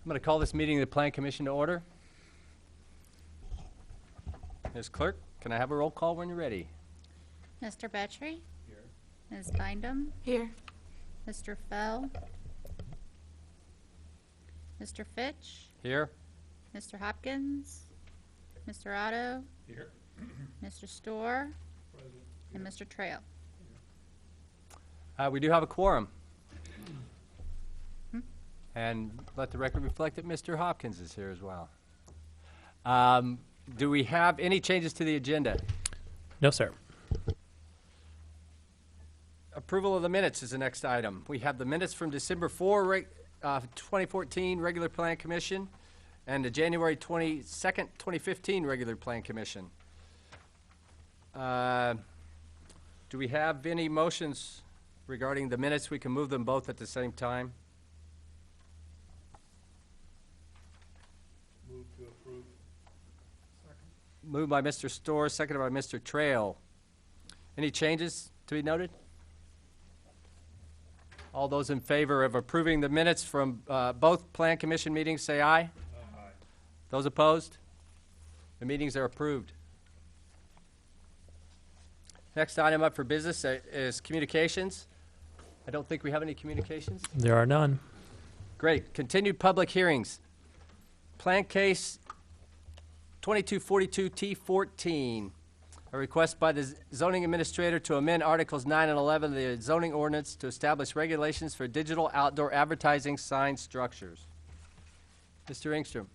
I'm going to call this meeting of the Plan Commission to order. Ms. Clerk, can I have a roll call when you're ready? Mr. Betry? Here. Ms. Bindum? Here. Mr. Fell? Mr. Fitch? Here. Mr. Hopkins? Mr. Otto? Here. Mr. Storr? Present. And Mr. Trail? We do have a quorum. And let the record reflect that Mr. Hopkins is here as well. Do we have any changes to the agenda? No, sir. Approval of the minutes is the next item. We have the minutes from December 4, 2014 Regular Plan Commission and the January 22nd, 2015 Regular Plan Commission. Do we have any motions regarding the minutes? We can move them both at the same time. Move to approve. Second. Moved by Mr. Storr, seconded by Mr. Trail. Any changes to be noted? All those in favor of approving the minutes from both Plan Commission meetings, say aye. Aye. Those opposed? The meetings are approved. Next item up for business is communications. I don't think we have any communications. There are none. Great. Continued public hearings. Plan case 2242 T14. A request by the zoning administrator to amend Articles 9 and 11 of the zoning ordinance to establish regulations for digital outdoor advertising sign structures. Mr. Engstrom.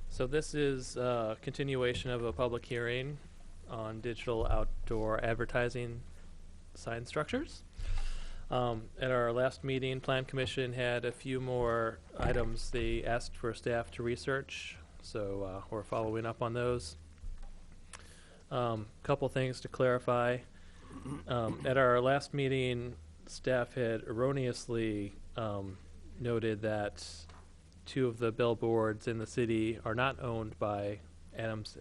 So this is a continuation of a public hearing on digital outdoor advertising sign structures. At our last meeting, Plan Commission had a few more items they asked for staff to research, so we're following up on those. Couple things to clarify. At our last meeting, staff had erroneously noted that 2 of the billboards in the city are not owned by Adams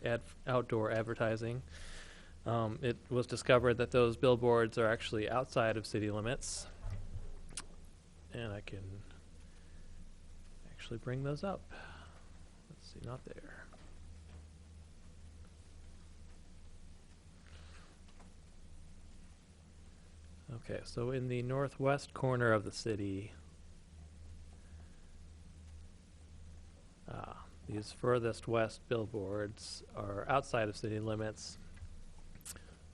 Outdoor Advertising. It was discovered that those billboards are actually outside of city limits. And I can actually bring those up. Let's see, not there. Okay, so in the northwest corner of the city, these furthest west billboards are outside of city limits.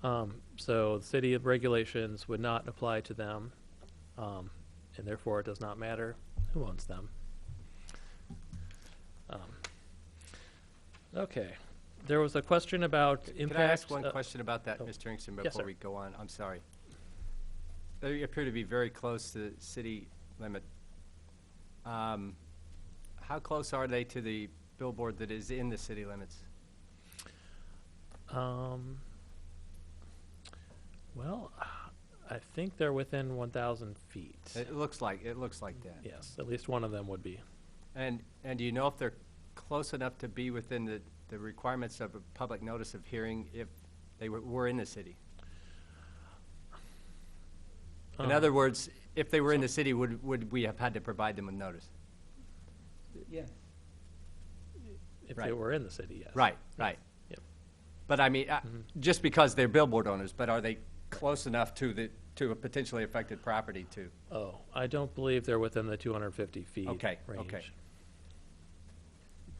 So the city regulations would not apply to them, and therefore it does not matter who owns them. Okay, there was a question about impact. Can I ask one question about that, oh. Mr. Engstrom, Yes, before sir. we go on? I'm sorry. They appear to be very close to the city limit. How close are they to the billboard that is in the city limits? Well, I think they're within 1,000 feet. It looks like that. Yes, at least one of them would be. And do you know if they're close enough to be within the requirements of a public notice of hearing if they were in the city? In other words, if they were in the city, would we have had to provide them with notice? Yeah. If Right. they were in the city, yes. Right. Yep. But I mean, just because they're billboard owners, but are they close enough to a potentially affected property to? Oh, I don't believe they're within the 250 feet Okay, range. okay.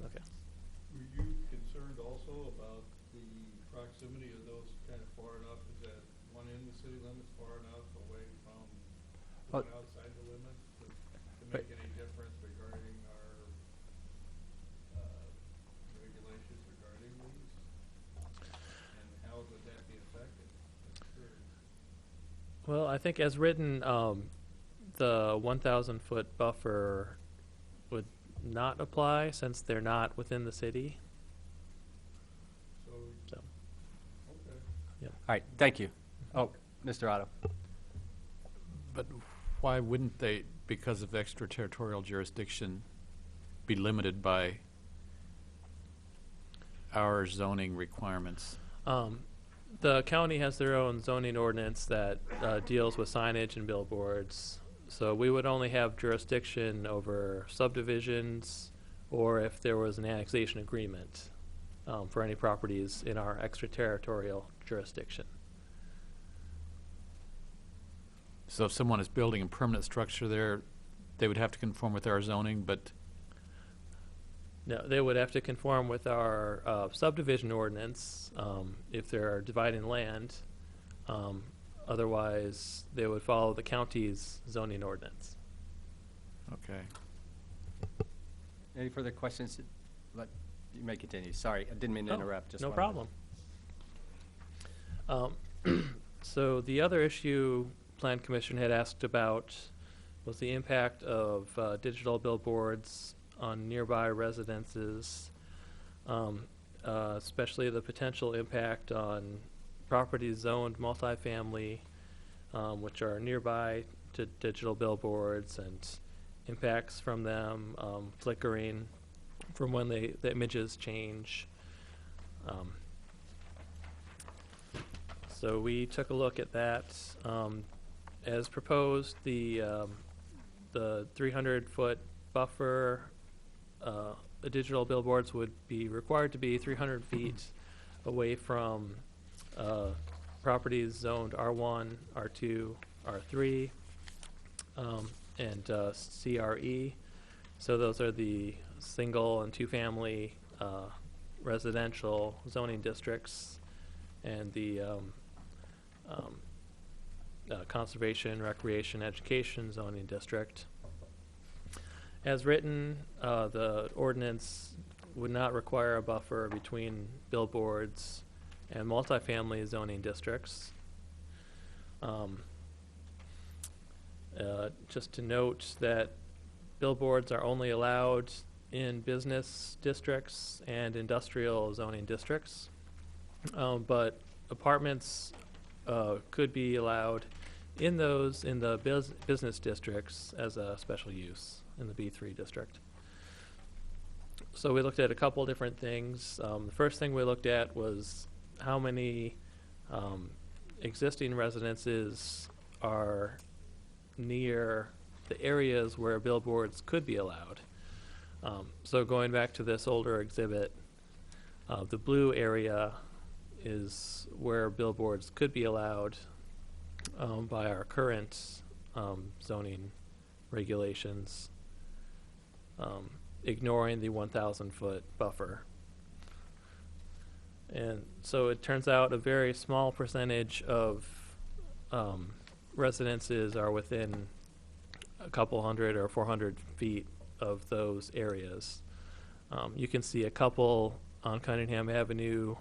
Okay. Were you concerned also about the proximity of those kind of far enough? Is that one in the city limits far enough away from Well- one outside the limits to But- make any difference regarding our regulations regarding these? And how would that be affected? I'm curious. Well, I think as written, the 1,000-foot buffer would not apply since they're not within the city. So, So, okay. All right, thank you. Oh, Mr. Otto. But why wouldn't they, because of extraterritorial jurisdiction, be limited by our zoning requirements? The county has their own zoning ordinance that deals with signage and billboards. So we would only have jurisdiction over subdivisions or if there was an annexation agreement for any properties in our extraterritorial jurisdiction. So if someone is building a permanent structure there, they would have to conform with our zoning, but No, they would have to conform with our subdivision ordinance if they're dividing land. Otherwise, they would follow the county's zoning ordinance. okay. Any further questions? You may continue. Sorry, I didn't mean to No, interrupt. Just no wanted to- problem. So the other issue Plan Commission had asked about was the impact of digital billboards on nearby residences, especially the potential impact on properties zoned multifamily, which are nearby to digital billboards, and impacts from them, flickering from when the images change. So we took a look at that. As proposed, the 300-foot buffer, the digital billboards would be required to be 300 feet away from properties zoned R1, R2, R3, and CRE. So those are the single and two-family residential zoning districts, and the conservation, recreation, education zoning district. As written, the ordinance would not require a buffer between billboards and multifamily zoning districts. Just to note that billboards are only allowed in business districts and industrial zoning districts, but apartments could be allowed in the business districts as a special use in the B3 district. So we looked at a couple different things. The first thing we looked at was how many existing residences are near the areas where billboards could be allowed. So going back to this older exhibit, the blue area is where billboards could be allowed by our current zoning regulations, ignoring the 1,000-foot buffer. And so it turns out a very small percentage of residences are within a couple hundred or 400 feet of those areas. You can see a couple on Cunningham Avenue.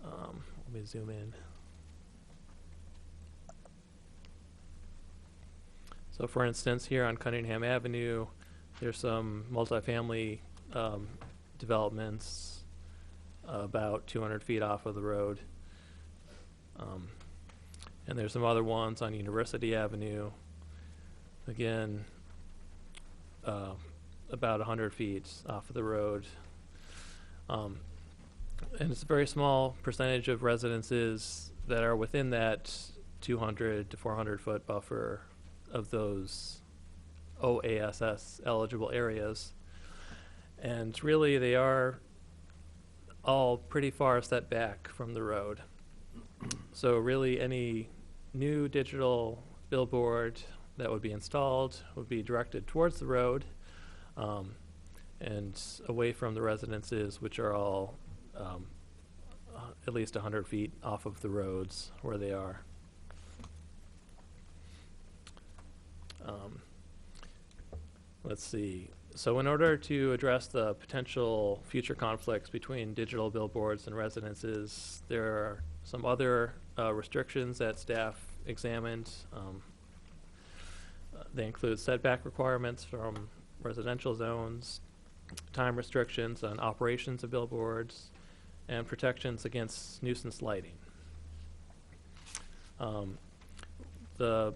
Let me zoom in. So for instance, here on Cunningham Avenue, there's some multifamily developments about 200 feet off of the road. And there's some other ones on University Avenue, again, about 100 feet off of the road. And it's a very small percentage of residences that are within that 200 to 400 foot buffer of those OASS eligible areas. And really they are all pretty far set back from the road. So really any new digital billboard that would be installed would be directed towards the road and away from the residences, which are all at least 100 feet off of the roads where they are. Let's see. So in order to address the potential future conflicts between digital billboards and residences, there are some other restrictions that staff examined. They include setback requirements from residential zones, time restrictions on operations of billboards, and protections against nuisance lighting. The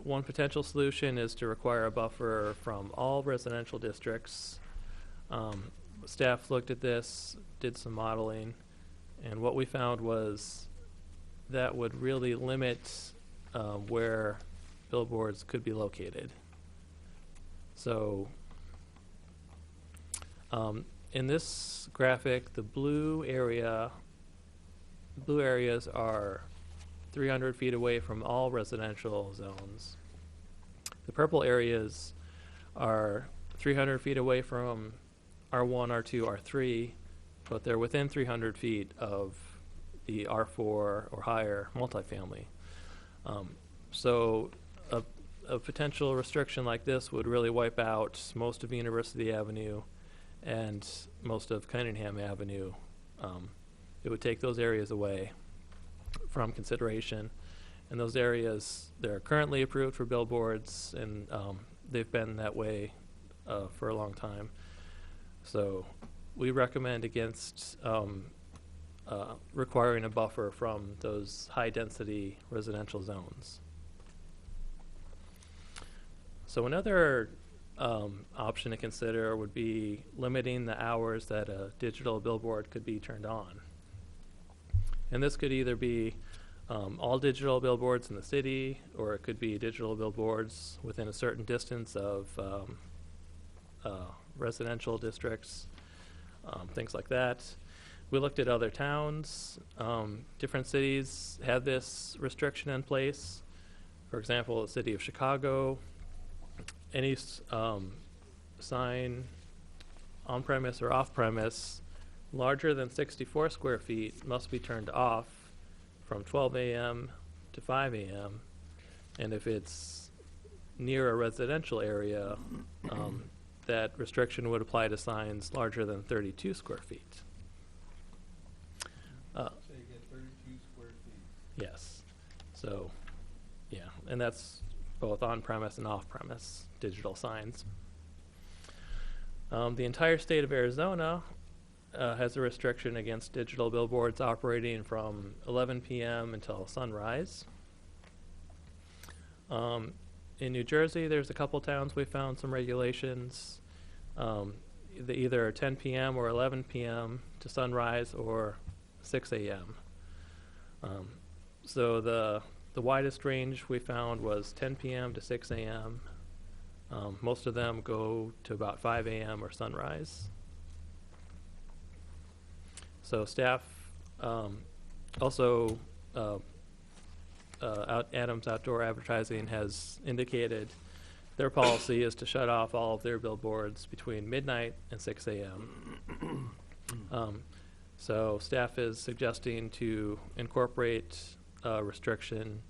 one potential solution is to require a buffer from all residential districts. Staff looked at this, did some modeling, And what we found was that would really limit where billboards could be located. So in this graphic, the blue areas are 300 feet away from all residential zones. The purple areas are 300 feet away from R1, R2, R3, but they're within 300 feet of the R4 or higher multifamily. So a potential restriction like this would really wipe out most of University Avenue and most of Cunningham Avenue. It would take those areas away from consideration. And those areas, they're currently approved for billboards, and they've been that way for a long time. So we recommend against requiring a buffer from those high-density residential zones. So another option to consider would be limiting the hours that a digital billboard could be turned on. And this could either be all digital billboards in the city, or it could be digital billboards within a certain distance of residential districts, things like that. We looked at other towns. Different cities had this restriction in place. For example, the city of Chicago, any sign on-premise or off-premise larger than 64 square feet must be turned off from 12 a.m. to 5 a.m. And if it's near a residential area, that restriction would apply to signs larger than 32 square feet. So you get 32 square feet. Yes. So, yeah, and that's both on-premise and off-premise digital signs. The entire state of Arizona has a restriction against digital billboards operating from 11 p.m. until sunrise. In New Jersey, there's a couple towns we found some regulations. They either 10 p.m. or 11 p.m. to sunrise, or 6 a.m. So the widest range we found was 10 p.m. to 6 a.m. Most of them go to about 5 a.m. or sunrise. So staff also, Adams Outdoor Advertising has indicated their policy is to shut off all of their billboards between midnight and 6 a.m. So staff is suggesting to incorporate a restriction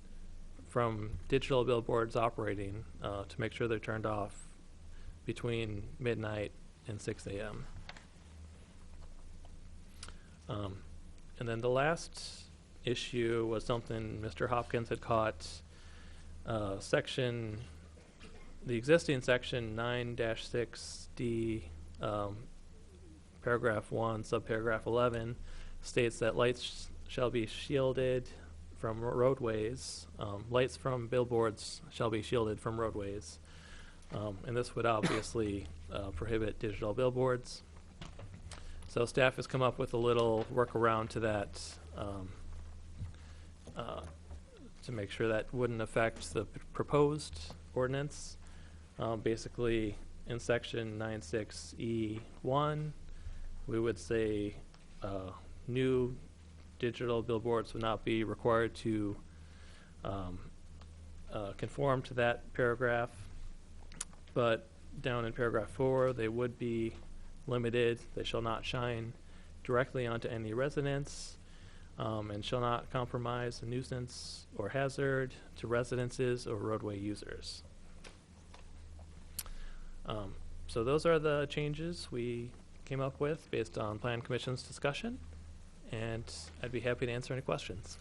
from digital billboards operating to make sure they're turned off between midnight and 6 a.m. And then the last issue was something Mr. Hopkins had caught. The existing section 9-6D, paragraph 1, subparagraph 11, states that lights shall be shielded from roadways. Lights from billboards shall be shielded from roadways. And this would obviously prohibit digital billboards. So staff has come up with a little workaround to that to make sure that wouldn't affect the proposed ordinance. Basically, in section 96E1, we would say new digital billboards would not be required to conform to that paragraph, but down in paragraph 4, they would be limited. They shall not shine directly onto any residence, and shall not compromise a nuisance or hazard to residences or roadway users. So those are the changes we came up with based on Plan Commission's discussion, and I'd be happy to answer any questions.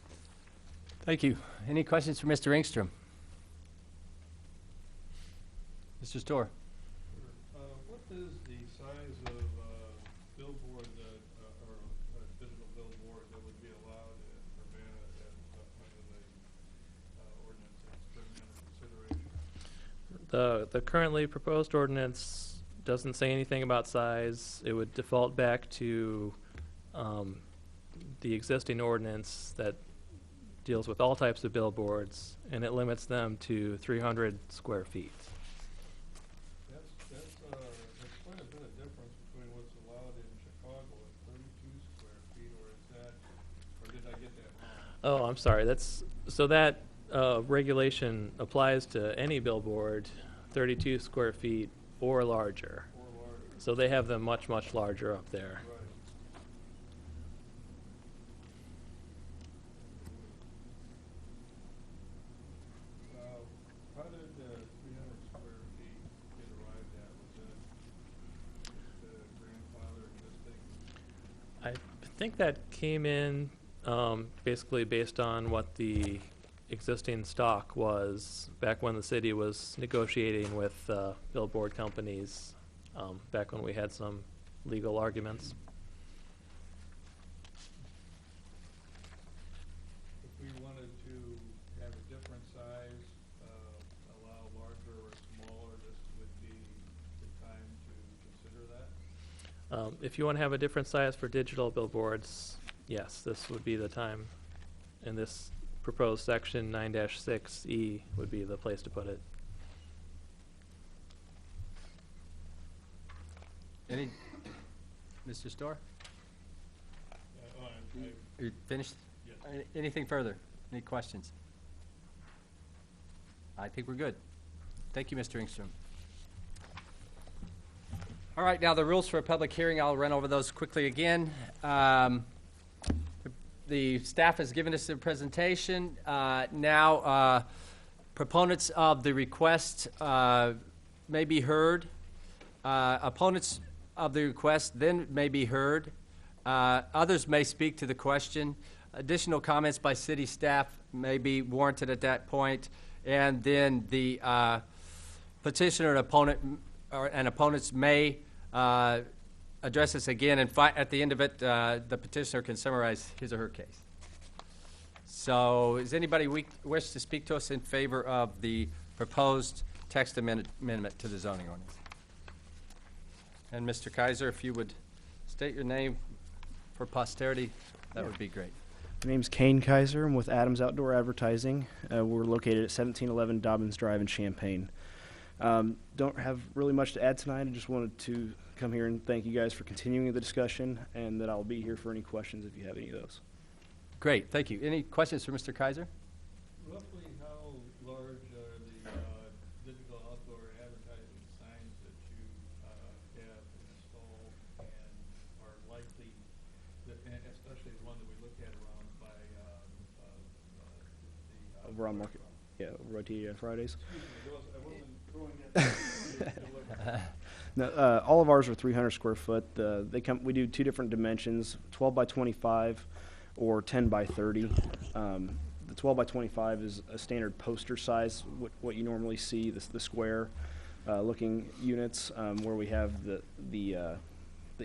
Thank you. Any questions for Mr. Engstrom? Mr. Storr? What is the size of billboard that, or a digital billboard that would be allowed in Urbana under the ordinance that's been under consideration? The currently proposed ordinance doesn't say anything about size. It would default back to the existing ordinance that deals with all types of billboards, and it limits them to 300 square feet. That's quite a bit of difference between what's allowed in Chicago at 32 square feet, or is that, or did I get that wrong? Oh, I'm sorry. So that regulation applies to any billboard 32 square feet or larger. Or larger? So they have them much, much larger up there. Right. How did 300 square feet get arrived at? Was that just grandfather existing? I think that came in basically based on what the existing stock was back when the city was negotiating with billboard companies, back when we had some legal arguments. If we wanted to have a different size, allow larger or smaller, this would be the time to consider that? If you want to have a different size for digital billboards, yes, this would be the time. And this proposed section 9-6E would be the place to put it. Any, Mr. Storr? You finished? Yes. Anything further? Any questions? I think we're good. Thank you, Mr. Engstrom. All right, now the rules for a public hearing, I'll run over those quickly again. The staff has given us a presentation. Now, proponents of the request may be heard. Opponents of the request then may be heard. Others may speak to the question. Additional comments by city staff may be warranted at that point. And then the petitioner and opponents may address this again, and at the end of it, the petitioner can summarize his or her case. So, does anybody wish to speak to us in favor of the proposed text amendment to the zoning ordinance? And Mr. Kaiser, if you would state your name for posterity, that would be great. My name's Kane Kaiser. I'm with Adams Outdoor Advertising. We're located at 1711 Dobbins Drive in Champaign. Don't have really much to add tonight. I just wanted to come here and thank you guys for continuing the discussion, and that I'll be here for any questions if you have any of those. Great, thank you. Any questions for Mr. Kaiser? Roughly how large are the digital outdoor advertising signs that you have installed and are likely, and especially the one that we looked at around by the Over on Market, yeah, Rotary on Fridays. Excuse me, I wasn't throwing that. No, all of ours are 300 square foot. We do two different dimensions: 12 by 25 or 10 by 30. The 12 by 25 is a standard poster size, what you normally see, the square looking units, where we have the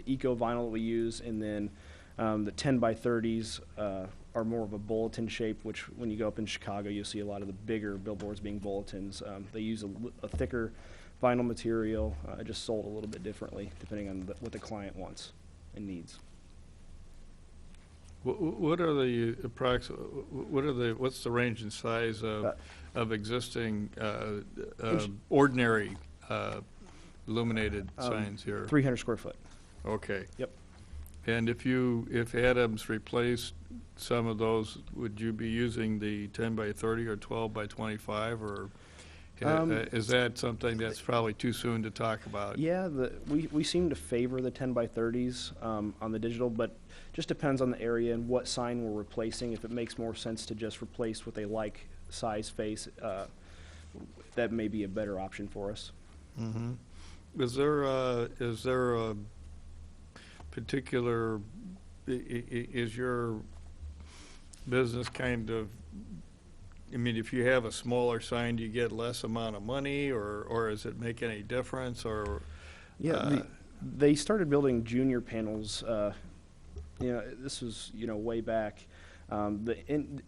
eco vinyl that we use, and then the 10 by 30s are more of a bulletin shape, which when you go up in Chicago, you'll see a lot of the bigger billboards being bulletins. They use a thicker vinyl material, just sold a little bit differently depending on what the client wants and needs. What are the what's the range and size of existing ordinary illuminated signs here? 300 square foot. Okay. Yep. And if Adams replaced some of those, would you be using the 10 by 30 or 12 by 25, or is that something that's probably too soon to talk about? Yeah, we seem to favor the 10 by 30s on the digital, but just depends on the area and what sign we're replacing. If it makes more sense to just replace with a like size face, that may be a better option for us. Mm-hmm. Is there a particular, is your business kind of, I mean, if you have a smaller sign, do you get less amount of money, or does it make any difference, or? Yeah, they started building junior panels. This was way back. The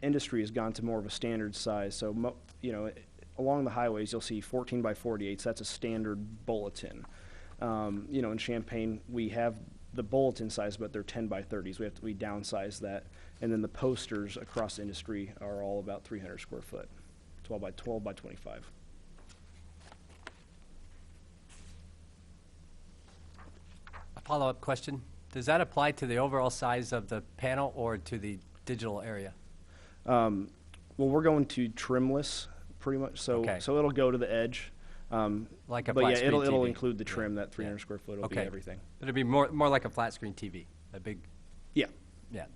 industry has gone to more of a standard size. So along the highways, you'll see 14 by 48s. That's a standard bulletin. In Champaign, we have the bulletin size, but they're 10 by 30s. We downsize that. And then the posters across the industry are all about 300 square foot, 12 by 25. A follow-up question. Does that apply to the overall size of the panel or to the digital area? Well, we're going to trimless pretty much, so Okay. so it'll go to the edge. Like a But flat yeah, screen it'll TV? include the trim. Yeah. That 300 square foot will be Okay. everything. It'll be more like a flat screen TV, a big, Yeah. yeah.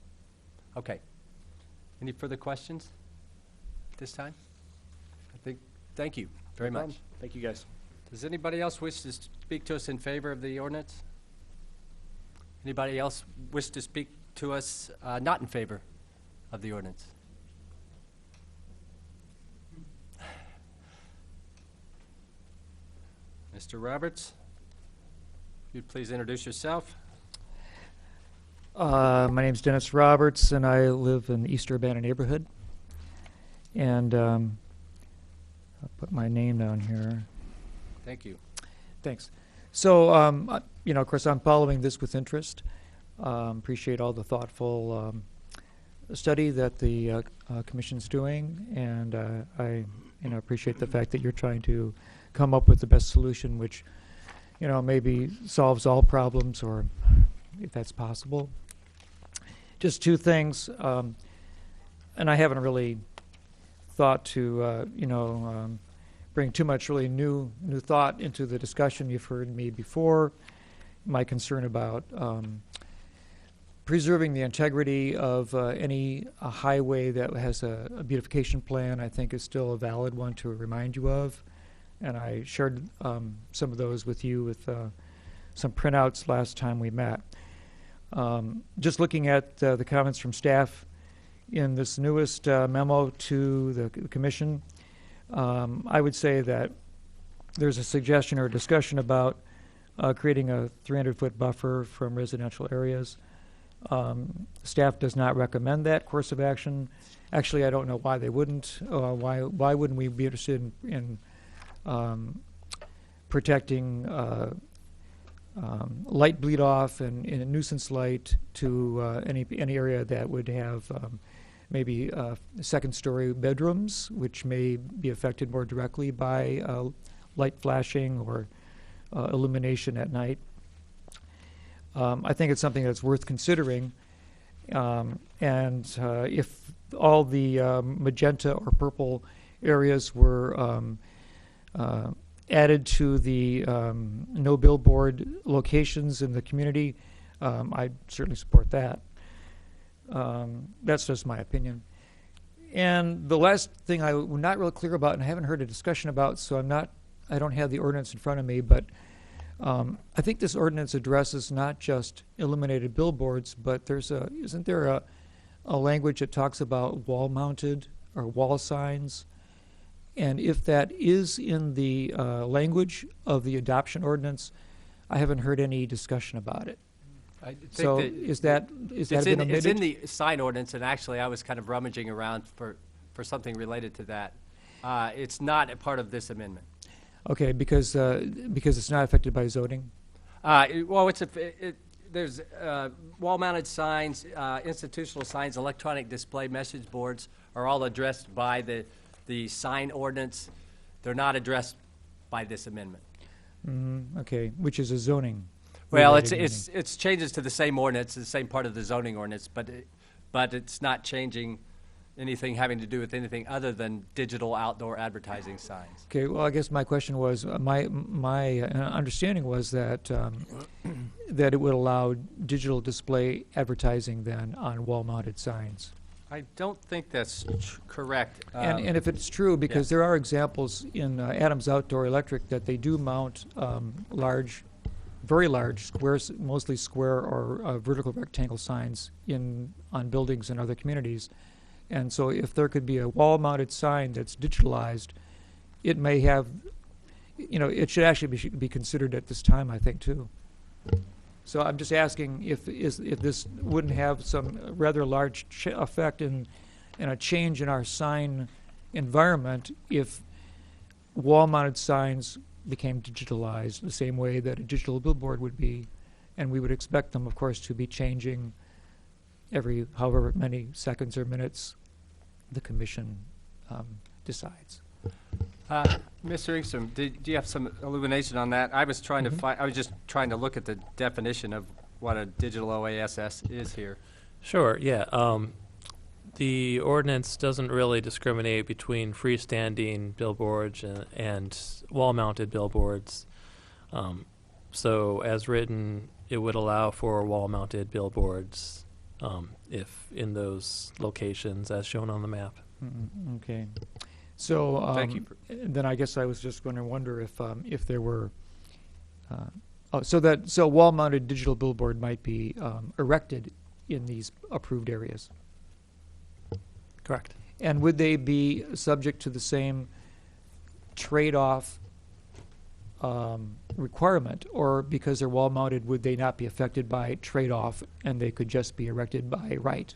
Okay. Any further questions this time? Thank you very No much. problem. Thank you, guys. Does anybody else wish to speak to us in favor of the ordinance? Anybody else wish to speak to us not in favor of the ordinance? Mr. Roberts, if you'd please introduce yourself. My name's Dennis Roberts, and I live in the East Urbana neighborhood. And I'll put my name down here. Thank you. Thanks. So, of course, I'm following this with interest. Appreciate all the thoughtful study that the commission's doing, and I, appreciate the fact that you're trying to come up with the best solution, which, maybe solves all problems, or if that's possible. Just two things, and I haven't really thought to, bring too much really new thought into the discussion. You've heard me before. My concern about preserving the integrity of any highway that has a beautification plan, I think, is still a valid one to remind you of. And I shared some of those with you with some printouts last time we met. Just looking at the comments from staff in this newest memo to the commission, I would say that there's a suggestion or a discussion about creating a 300-foot buffer from residential areas. Staff does not recommend that course of action. Actually, I don't know why they wouldn't. Why wouldn't we be interested in protecting light bleed off and nuisance light to any area that would have maybe second-story bedrooms, which may be affected more directly by light flashing or illumination at night. I think it's something that's worth considering, and if all the magenta or purple areas were added to the no billboard locations in the community, I'd certainly support that. That's just my opinion. And the last thing I'm not real clear about, and I haven't heard a discussion about, so I don't have the ordinance in front of me, but I think this ordinance addresses not just illuminated billboards, but isn't there a language that talks about wall-mounted or wall signs? And if that is in the language of the adoption ordinance, I haven't heard any discussion about it. I think So that is that it's been in, it's in omitted? the sign ordinance, and actually I was kind of rummaging around for something related to that. It's not a part of this amendment. Okay, because it's not affected by zoning? Well, there's wall-mounted signs, institutional signs, electronic display message boards are all addressed by the sign ordinance. They're not addressed by this amendment. Okay, which is a zoning. Well, related it's changes to the same ordinance, the same part of the zoning ordinance, but it's not changing anything having to do with anything other than digital outdoor advertising signs. Okay, well, I guess my question was, my understanding was that that it would allow digital display advertising then on wall-mounted signs. I don't think that's correct. And if it's true, because yeah. there are examples in Adams Outdoor Electric that they do mount large, very large squares, mostly square or vertical rectangle signs on buildings in other communities. And so if there could be a wall-mounted sign that's digitalized, it may have, it should actually be considered at this time, I think, too. So I'm just asking if this wouldn't have some rather large effect in a change in our sign environment if wall-mounted signs became digitalized the same way that a digital billboard would be And we would expect them, of course, to be changing every however many seconds or minutes the commission decides. Mr. Ingstrom, do you have some illumination on that? I was trying to find, I was just trying to look at the definition of what a digital OASS is here. Sure, yeah. The ordinance doesn't really discriminate between freestanding billboards and wall-mounted billboards. So as written, it would allow for wall-mounted billboards if in those locations as shown on the map. Okay. So Thank you. then I guess I was just going to wonder if there were so wall-mounted digital billboard might be erected in these approved areas. Correct. And would they be subject to the same trade-off requirement, or because they're wall-mounted, would they not be affected by trade-off and they could just be erected by right?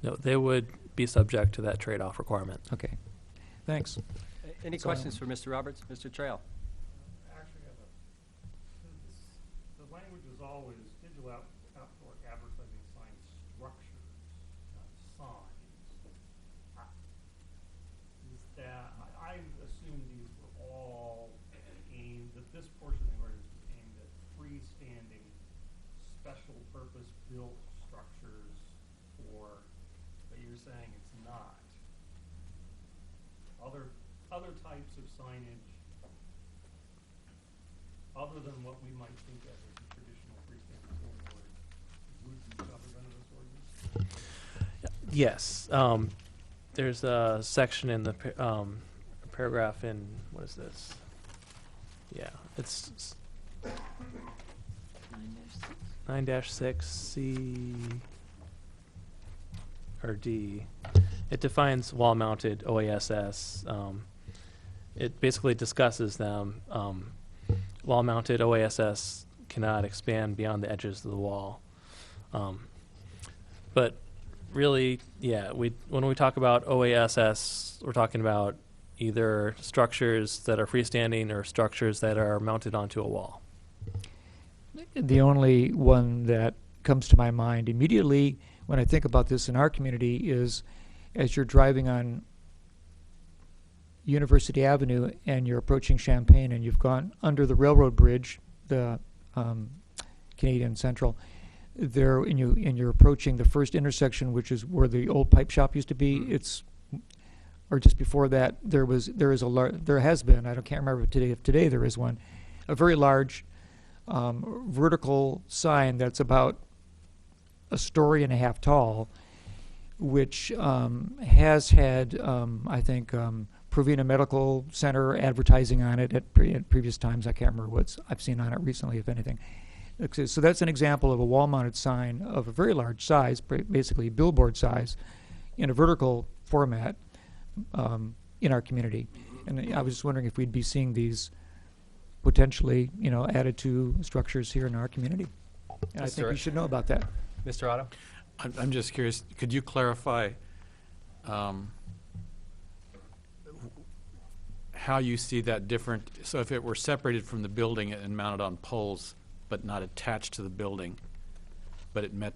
No, they would be subject to that trade-off requirement. Okay. Thanks. Any So- questions for Mr. Roberts? Mr. Trail? Actually, the language is always digital outdoor advertising sign structures, not signs. I assumed these were all aimed, that this portion of the ordinance was aimed at freestanding, special purpose built structures but you're saying it's not. Other types of signage, other than what we might think of as a traditional freestanding billboard, would be covered under this ordinance? Yes. There's a section in the paragraph in, what is this? Yeah, it's 9-6 C or D. It defines wall-mounted OASS. It basically discusses them. Wall-mounted OASS cannot expand beyond the edges of the wall. But really, yeah, when we talk about OASS, we're talking about either structures that are freestanding or structures that are mounted onto a wall. The only one that comes to my mind immediately when I think about this in our community is as you're driving on University Avenue and you're approaching Champaign and you've gone under the railroad bridge, the Canadian Central, there and you're approaching the first intersection, which is where the old pipe shop used to be. Or just before that, there has been, I can't remember if today there is one, a very large vertical sign that's about a story and a half tall, which has had, I think, Provena Medical Center advertising on it at previous times. I can't remember what I've seen on it recently, if anything. So that's an example of a wall-mounted sign of a very large size, basically billboard size, in a vertical format in our community. And I was just wondering if we'd be seeing these potentially, added to structures here in our community. And I think we should know about that. Mr. Otto? I'm just curious, could you clarify how you see that different? So if it were separated from the building and mounted on poles, but not attached to the building, but it met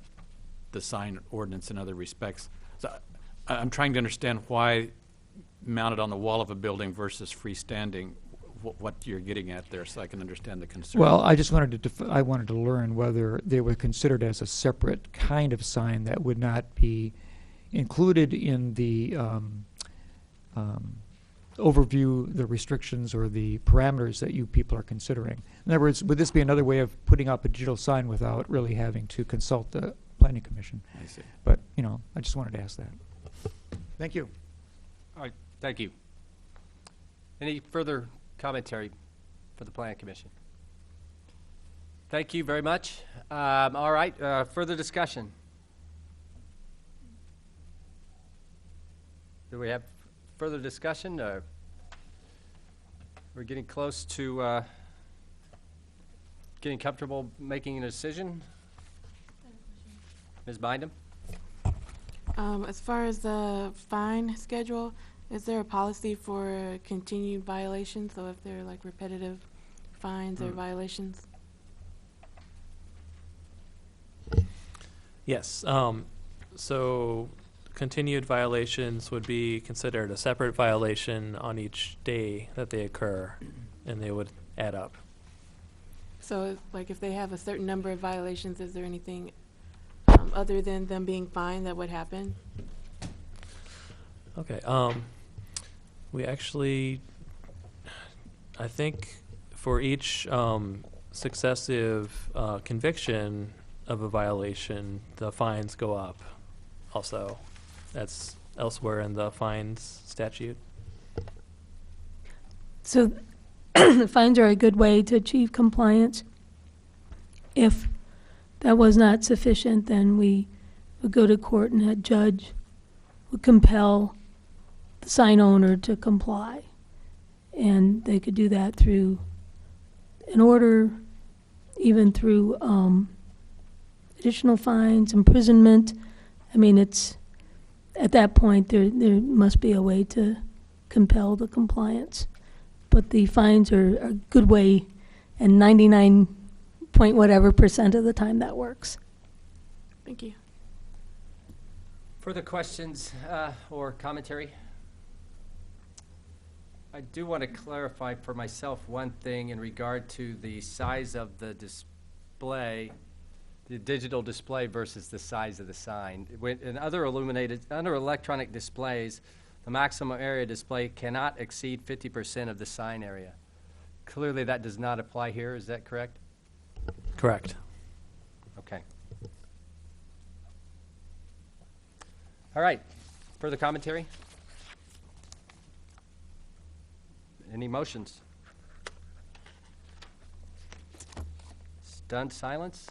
the sign ordinance in other respects. So I'm trying to understand why mounted on the wall of a building versus freestanding, what you're getting at there, so I can understand the concern. Well, I just wanted to learn whether they were considered as a separate kind of sign that would not be included in the overview, the restrictions or the parameters that you people are considering. In other words, would this be another way of putting up a digital sign without really having to consult the Planning Commission? I see. But, I just wanted to ask that. Thank you. All right, thank you. Any further commentary for the Planning Commission? Thank you very much. All right, further discussion. Do we have further discussion? We're getting close to getting comfortable making a decision. Ms. Bindum? As far as the fine schedule, is there a policy for continued violations? So if they're like repetitive fines or violations? Yes. So continued violations would be considered a separate violation on each day that they occur, and they would add up. So, like, if they have a certain number of violations, is there anything other than them being fined that would happen? Okay. We actually, I think, for each successive conviction of a violation, the fines go up. Also, that's elsewhere in the fines statute. So the fines are a good way to achieve compliance. If that was not sufficient, then we would go to court and a judge would compel the sign owner to comply. And they could do that through an order, even through additional fines, imprisonment. I mean, it's, at that point, there must be a way to compel the compliance. But the fines are a good way, and 99 point whatever % of the time that works. Thank you. Further questions or commentary? I do want to clarify for myself one thing in regard to the size of the display, the digital display versus the size of the sign. In other electronic displays, the maximum area display cannot exceed 50% of the sign area. Clearly, that does not apply here. Is that correct? Correct. Okay. All right. Further commentary? Any motions? Stunned silence?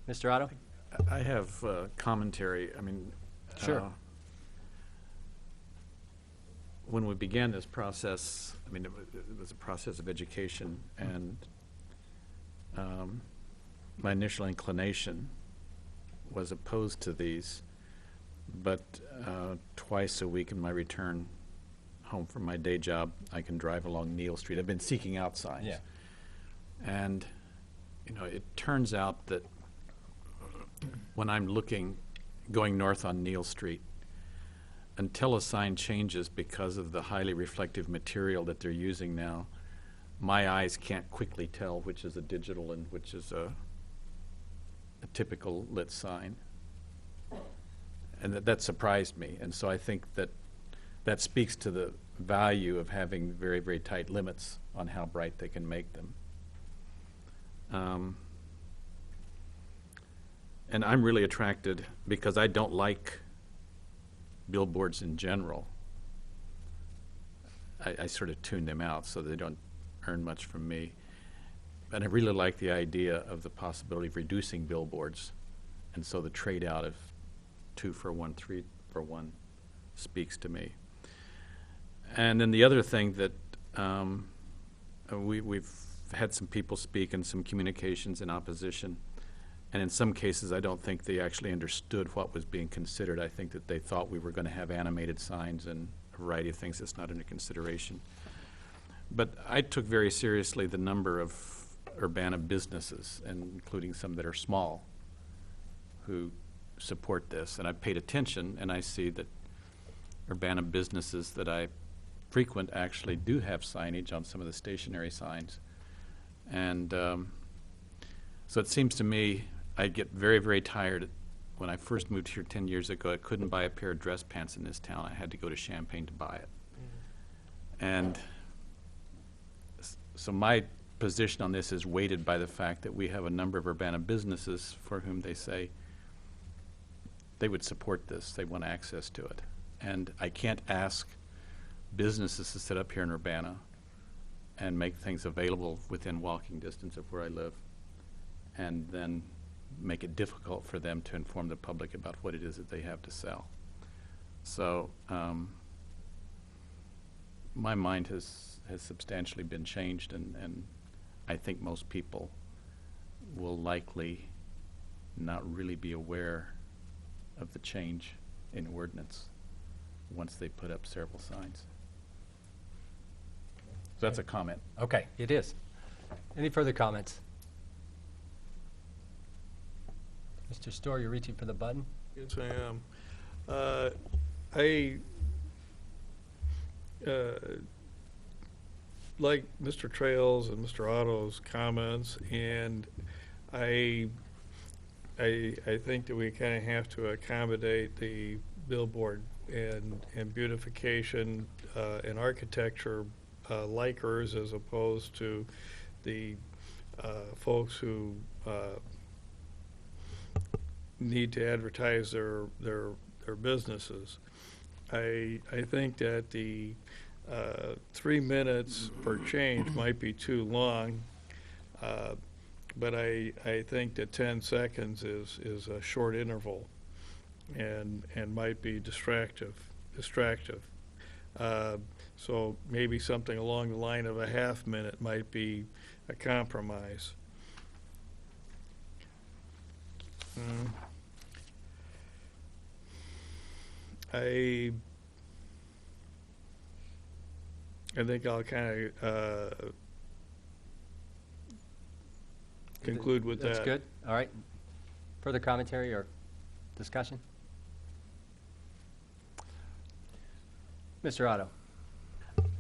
Mr. Otto? I have commentary. I mean, Sure. When we began this process, I mean, it was a process of education, and my initial inclination was opposed to these, but twice a week in my return home from my day job, I can drive along Neal Street. I've been seeking out signs. Yeah. And, you know, it turns out that when I'm going north on Neal Street, until a sign changes because of the highly reflective material that they're using now, my eyes can't quickly tell which is a digital and which is a typical lit sign. And that surprised me. And so I think that speaks to the value of having very, very tight limits on how bright they can make them. And I'm really attracted because I don't like billboards in general. I sort of tune them out so they don't earn much from me. But I really like the idea of the possibility of reducing billboards. And so the trade-out of 2 for 1, 3 for 1 speaks to me. And then the other thing that we've had some people speak and some communications in opposition. And in some cases, I don't think they actually understood what was being considered. I think that they thought we were going to have animated signs and a variety of things that's not under consideration. But I took very seriously the number of Urbana businesses, and including some that are small, who support this. And I paid attention, and I see that Urbana businesses that I frequent actually do have signage on some of the stationary signs. And so it seems to me I get very, very tired. When I first moved here 10 years ago, I couldn't buy a pair of dress pants in this town. I had to go to Champaign to buy it. And so my position on this is weighted by the fact that we have a number of Urbana businesses for whom they say they would support this. They want access to it. And I can't ask businesses to sit up here in Urbana and make things available within walking distance of where I live, and then make it difficult for them to inform the public about what it is that they have to sell. So my mind has substantially been changed, and I think most people will likely not really be aware of the change in ordinance once they put up several signs. So that's a comment. Okay, it is. Any further comments? Mr. Storr, you're reaching for the button? Yes, I am. I like Mr. Trails and Mr. Otto's comments, and I think that we kind of have to accommodate the billboard and beautification and architecture likers as opposed to the folks who need to advertise their businesses. I think that the 3 minutes per change might be too long, but I think that 10 seconds is a short interval and might be distractive. So maybe something along the line of a half minute might be a compromise. I think I'll kind of conclude with that. That's good. All right. Further commentary or discussion? Mr. Otto.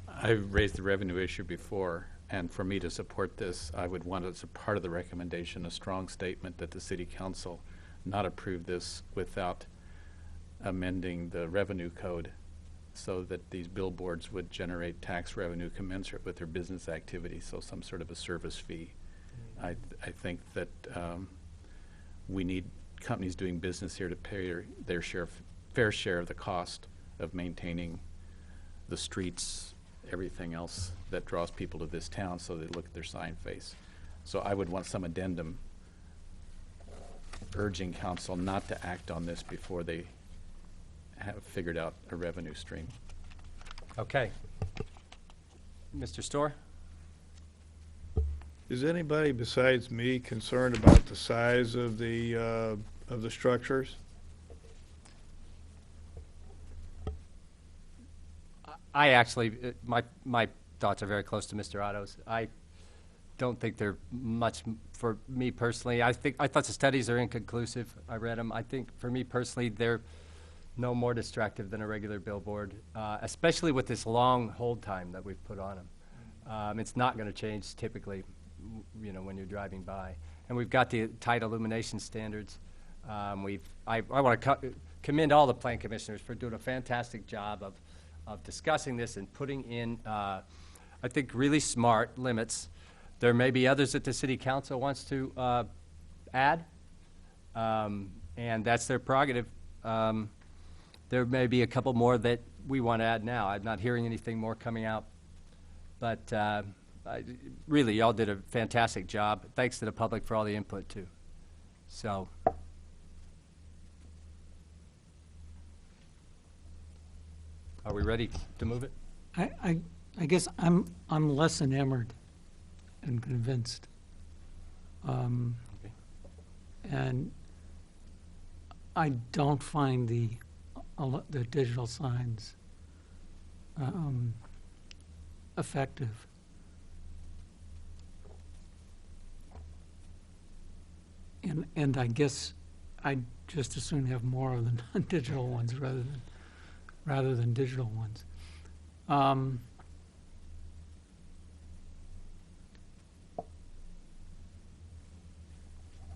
I've raised the revenue issue before, and for me to support this, I would want as a part of the recommendation a strong statement that the City Council not approve this without amending the revenue code so that these billboards would generate tax revenue commensurate with their business activity, so some sort of a service fee. I think that we need companies doing business here to pay their fair share of the cost of maintaining the streets, everything else that draws people to this town, so they look at their sign face. So I would want some addendum urging council not to act on this before they have figured out a revenue stream. Okay. Mr. Storr? Is anybody besides me concerned about the size of the structures? I actually, my thoughts are very close to Mr. Otto's. I don't think they're much for me personally. I thought the studies are inconclusive. I read them. I think for me personally, they're no more distractive than a regular billboard, especially with this long hold time that we've put on them. It's not going to change typically, when you're driving by. And we've got the tight illumination standards. I want to commend all the plan commissioners for doing a fantastic job of discussing this and putting in, I think, really smart limits. There may be others that the city council wants to add, and that's their prerogative. There may be a couple more that we want to add now. I'm not hearing anything more coming out, but really, y'all did a fantastic job. Thanks to the public for all the input, too. So. Are we ready to move it? I guess I'm less enamored and convinced. Okay. And I don't find the digital signs effective. And I guess I'd just as soon have more of the non-digital ones rather than digital ones.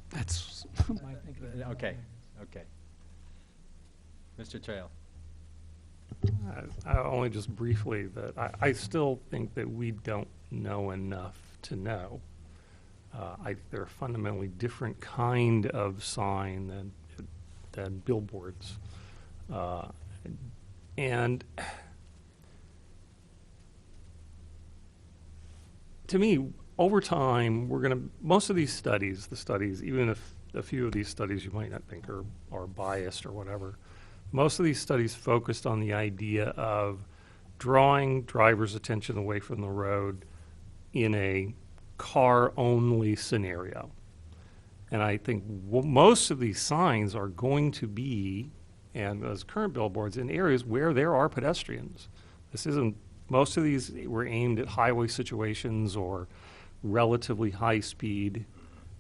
That's my thinking. Okay. Mr. Trail. Only just briefly that I still think that we don't know enough to know. They're a fundamentally different kind of sign than billboards. And to me, over time, most of these studies, even if a few of these studies you might not think are biased or whatever, most of these studies focused on the idea of drawing drivers' attention away from the road in a car-only scenario. And I think most of these signs are going to be, and as current billboards, in areas where there are pedestrians. Most of these were aimed at highway situations or relatively high speed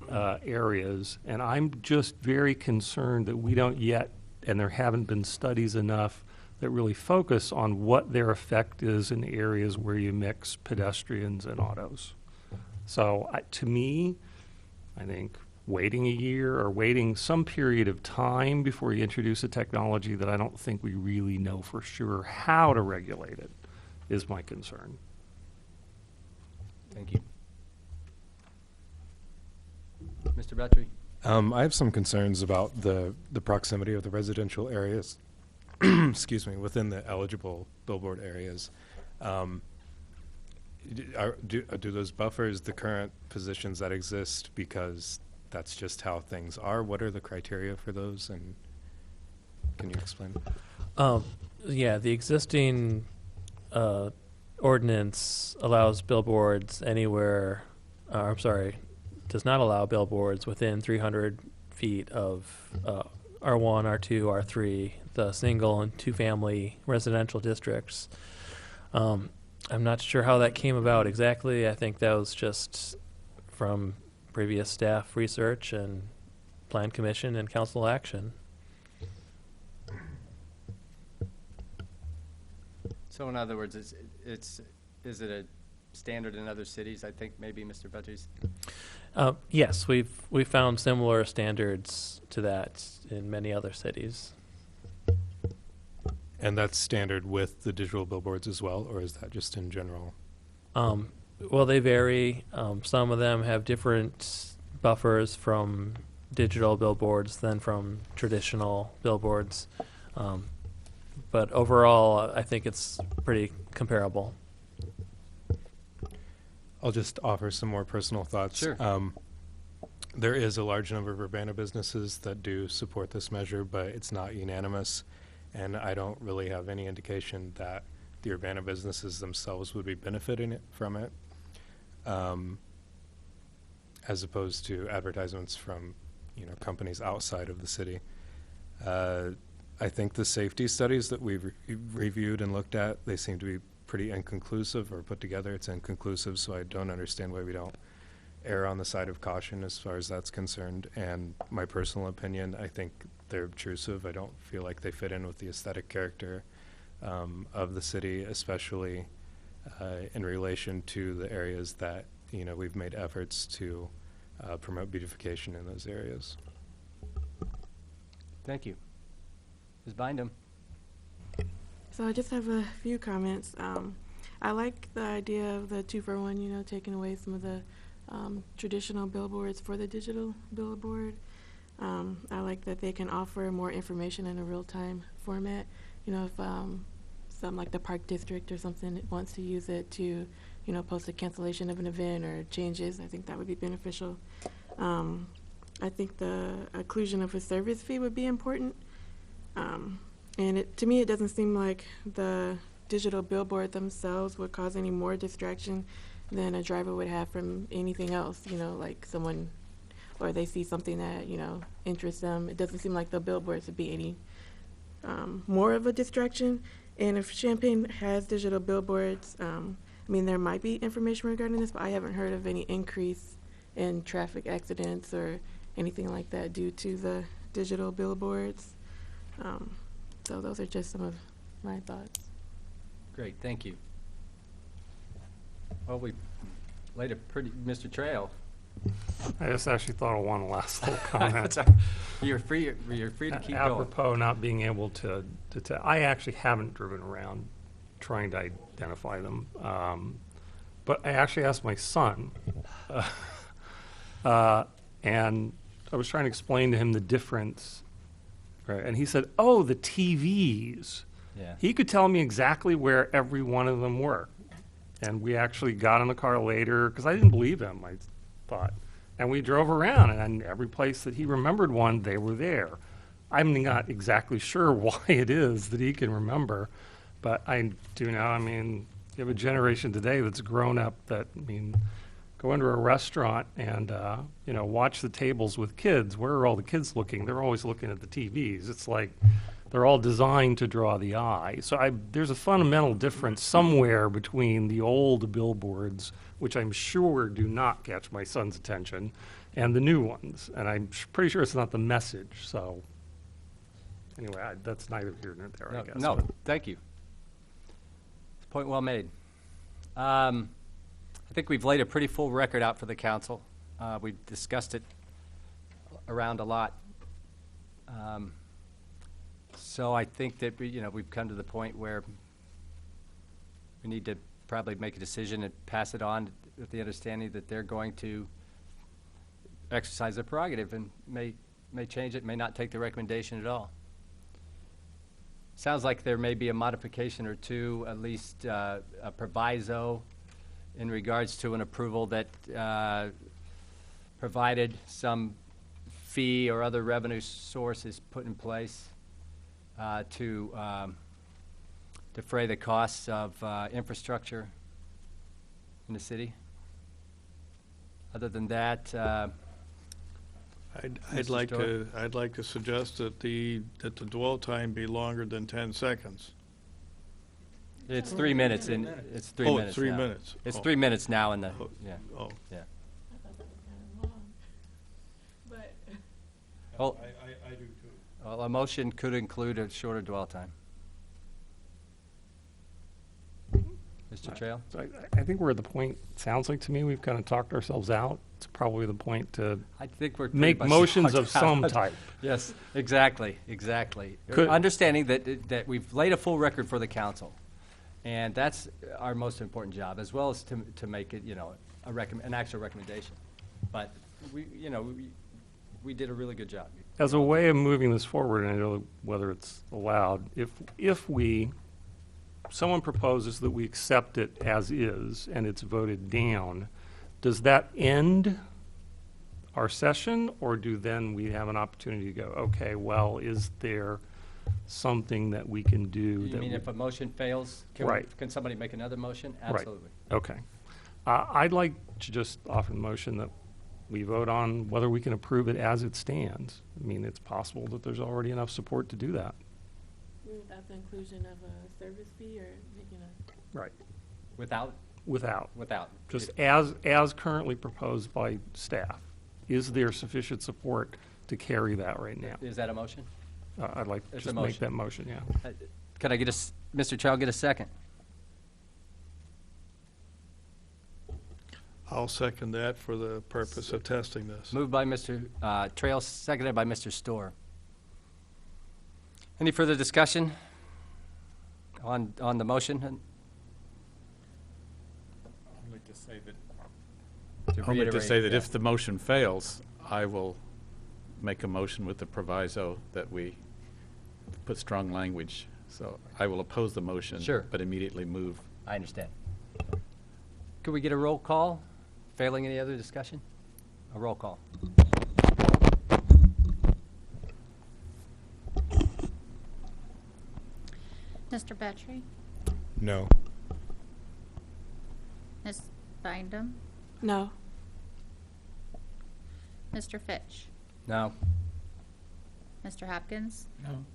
areas, and I'm just very concerned that we don't yet, and there haven't been studies enough that really focus on what their effect is in areas where you mix pedestrians and autos. So to me, I think waiting a year or waiting some period of time before you introduce a technology that I don't think we really know for sure how to regulate it is my concern. Thank you. Mr. Battery? I have some concerns about the proximity of the residential areas, excuse me, within the eligible billboard areas. Do those buffers the current positions that exist because that's just how things are? What are the criteria for those, and can you explain? Yeah, the existing ordinance allows billboards anywhere, does not allow billboards within 300 feet of R1, R2, R3, the single and two-family residential districts. I'm not sure how that came about exactly. I think that was just from previous staff research and plan commission and council action. So in other words, is it a standard in other cities? I think maybe Mr. Battery's. Yes, we've found similar standards to that in many other cities. And that's standard with the digital billboards as well, or is that just in general? Well, they vary. Some of them have different buffers from digital billboards than from traditional billboards. But overall, I think it's pretty comparable. I'll just offer some more personal thoughts. Sure. There is a large number of Urbana businesses that do support this measure, but it's not unanimous. And I don't really have any indication that the Urbana businesses themselves would be benefiting from it, as opposed to advertisements from, companies outside of the city. I think the safety studies that we've reviewed and looked at, they seem to be pretty inconclusive, or put together it's inconclusive, so I don't understand why we don't err on the side of caution as far as that's concerned. And my personal opinion, I think they're obtrusive. I don't feel like they fit in with the aesthetic character of the city, especially in relation to the areas that we've made efforts to promote beautification in those areas. Thank you. Ms. Bindum? So I just have a few comments. I like the idea of the 2-for-1, taking away some of the traditional billboards for the digital billboard. I like that they can offer more information in a real-time format. If something like the Park District or something wants to use it to, post a cancellation of an event or changes, I think that would be beneficial. I think the inclusion of a service fee would be important. And to me, it doesn't seem like the digital billboard themselves would cause any more distraction than a driver would have from anything else, like someone, or they see something that, interests them. It doesn't seem like the billboards would be any more of a distraction. And if Champaign has digital billboards, there might be information regarding this, but I haven't heard of any increase in traffic accidents or anything like that due to the digital billboards. So those are just some of my thoughts. Great, thank you. Well, we laid a pretty, Mr. Trail. I just actually thought of one last little comment. You're free to keep going. Apropos not being able to tell, I actually haven't driven around trying to identify them, but I actually asked my son, and I was trying to explain to him the difference, right? And he said, "Oh, the TVs." Yeah. He could tell me exactly where every one of them were, and we actually got in the car later because I didn't believe him. I thought, and we drove around, and every place that he remembered one, they were there. I'm not exactly sure why it is that he can remember, but I do know. You have a generation today that's grown up that, go into a restaurant and, watch the tables with kids. Where are all the kids looking? They're always looking at the TVs. It's like they're all designed to draw the eye. So there's a fundamental difference somewhere between the old billboards, which I'm sure do not catch my son's attention, and the new ones. And I'm pretty sure it's not the message, so anyway, that's neither here nor there, I guess. No, but- thank you. Point well made. I think we've laid a pretty full record out for the council. We've discussed it around a lot. So I think that we've come to the point where we need to probably make a decision and pass it on with the understanding that they're going to exercise their prerogative and may change it, may not take the recommendation at all. Sounds like there may be a modification or two, at least a proviso in regards to an approval that provided some fee or other revenue source is put in place to defray the costs of infrastructure in the city. Other than that, I'd Mr. like Story? I'd like to suggest that the dwell time be longer than 10 seconds. it's 3 minutes and it's 3 Oh, minutes it's 3 now. minutes. It's Oh. 3 minutes now in the, Oh. yeah, Oh, yeah. I thought that was kind of long. But Well, I do too. well, a motion could include a shorter dwell time. Mr. Trail? So I think we're at the point, sounds like to me, we've kind of talked ourselves out. It's probably the point to I think we're pretty make much motions of talked some out. type. Yes, exactly. Could- Understanding that we've laid a full record for the council, and that's our most important job, as well as to make it, an actual recommendation. But we did a really good job. As a way of moving this forward, and I don't know whether it's allowed, if someone proposes that we accept it as is and it's voted down, does that end our session, or do then we have an opportunity to go, okay, well, is there something that we can do? You that mean we- if a motion fails, Right. can somebody make another motion? Right. Absolutely. Okay. I'd like to just offer the motion that we vote on whether we can approve it as it stands. I mean, it's possible that there's already enough support to do that. without the inclusion of a service fee or making a, Right. Without? Without. Just If- as currently proposed by staff. Is there sufficient support to carry that right now? Is that a motion? I'd like to It's a just make motion. that motion, yeah. Could I get Mr. Trail, get a second? I'll second that for the purpose of testing this. Moved by Mr. Trail, seconded by Mr. Storr. Any further discussion on the motion? I'd like to say that To I'd like to reiterate, say that yeah. if the motion fails, I will make a motion with the proviso that we put strong language. So I will oppose the motion. Sure. But immediately move. I understand. Could we get a roll call? Failing any other discussion? A roll call. Mr. Petrie, No. Ms. Bindum, no. Mr. Fitch, No. Mr. Hopkins, No.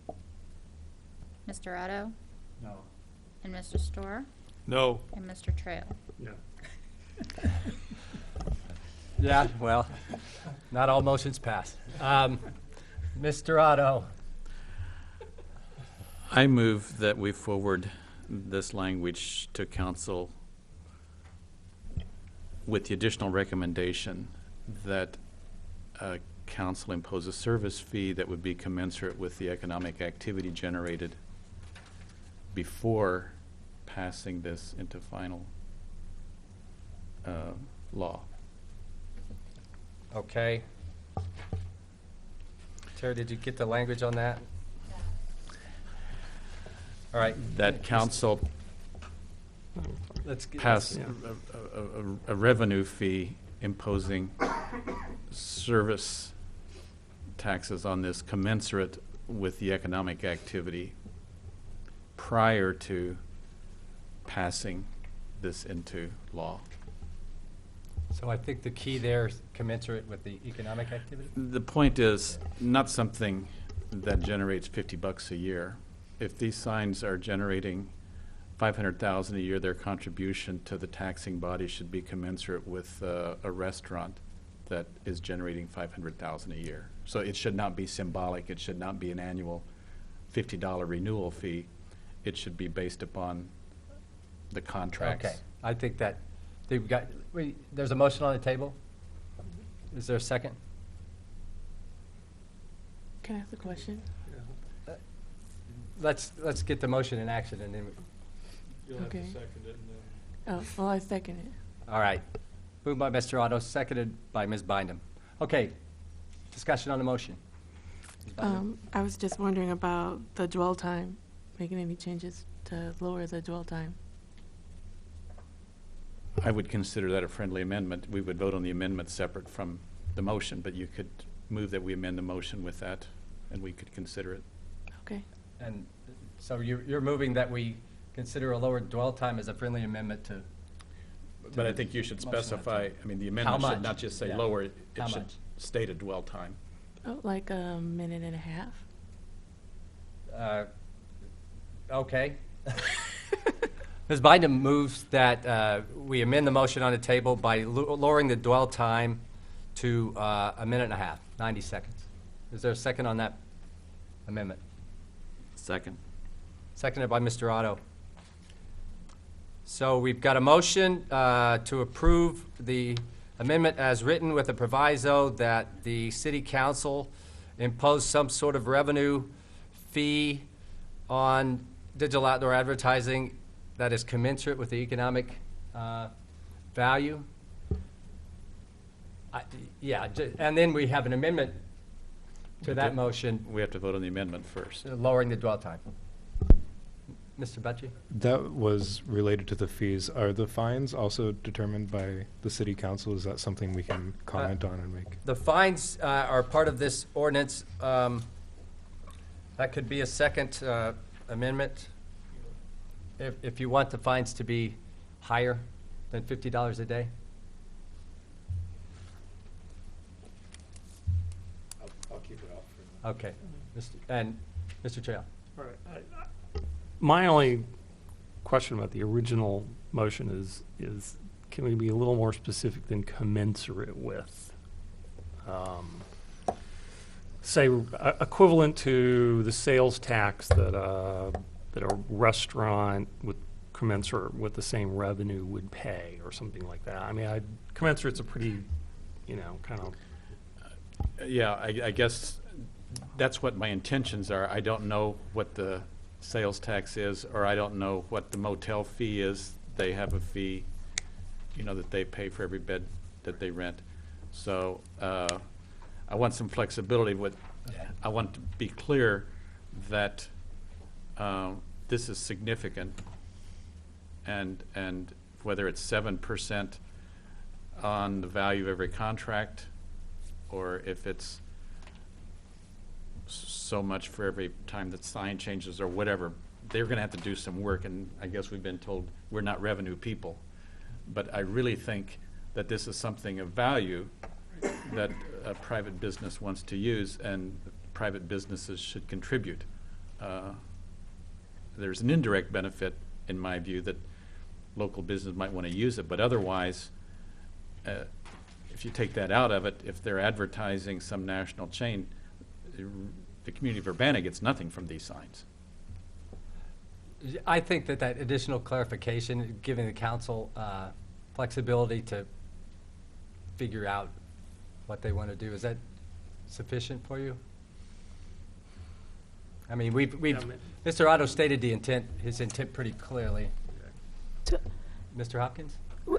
Mr. Otto, No. and Mr. Storr, No. and Mr. Trail. Yeah. Yeah, well, not all motions pass. Mr. Otto? I move that we forward this language to council with the additional recommendation that council impose a service fee that would be commensurate with the economic activity generated before passing this into final law. Okay. Terry, did you get the language on that? All right. That council Let's pass Yeah. a revenue fee imposing service taxes on this commensurate with the economic activity prior to passing this into law. So I think the key there is commensurate with the economic activity? The point is not something that generates $50 a year. If these signs are generating $500,000 a year, their contribution to the taxing body should be commensurate with a restaurant that is generating 500,000 a year. So it should not be symbolic. It should not be an annual $50 renewal fee. It should be based upon the contracts. Okay, I think that, there's a motion on the table? Is there a second? Can I ask a question? Let's get the motion in action and then, You'll have to Okay. second it and then. Oh, well, I second it. all right. Moved by Mr. Otto, seconded by Ms. Bynum. Okay, discussion on the motion. Ms. Bynum? I was just wondering about the dwell time, making any changes to lower the dwell time. I would consider that a friendly amendment. We would vote on the amendment separate from the motion, but you could move that we amend the motion with that, and we could consider it. Okay. And so you're moving that we consider a lower dwell time as a friendly amendment to, But I think you should Motion on the specify, table. I mean, the How amendment much? should not just say Yeah. lower, it How should much? state a dwell time. Oh, like a minute and a half? okay. Ms. Bynum moves that we amend the motion on the table by lowering the dwell time to a minute and a half, 90 seconds. Is there a second on that amendment? Second. Seconded by Mr. Otto. So we've got a motion to approve the amendment as written with a proviso that the city council impose some sort of revenue fee on digital outdoor advertising that is commensurate with the economic value. Yeah, and then we have an amendment to that motion, We have to vote on the amendment first. lowering the dwell time. Mr. Becci? That was related to the fees. Are the fines also determined by the city council? Is that something we can comment on and make? The fines are part of this ordinance. That could be a second amendment if you want the fines to be higher than $50 a day. I'll keep it out for Okay. And Mr. Trail? All right. My only question about the original motion is can we be a little more specific than commensurate with? Say equivalent to the sales tax that a restaurant with commensurate with the same revenue would pay or something like that. I mean, commensurate's a pretty, kind of. Yeah, I guess that's what my intentions are. I don't know what the sales tax is, or I don't know what the motel fee is. They have a fee, that they pay for every bed that they rent. So I want some flexibility. I want to be clear that this is significant, and whether it's 7% on the value of every contract, or if it's so much for every time that sign changes or whatever, they're going to have to do some work, and I guess we've been told we're not revenue people. But I really think that this is something of value that a private business wants to use, and private businesses should contribute. There's an indirect benefit, in my view, that local business might want to use it, but otherwise, if you take that out of it, if they're advertising some national chain, the community of Urbana gets nothing from these signs. I think that additional clarification, giving the council flexibility to figure out what they want to do, is that sufficient for you? I mean, Mr. Otto stated his intent pretty clearly. So- Mr. Hopkins? We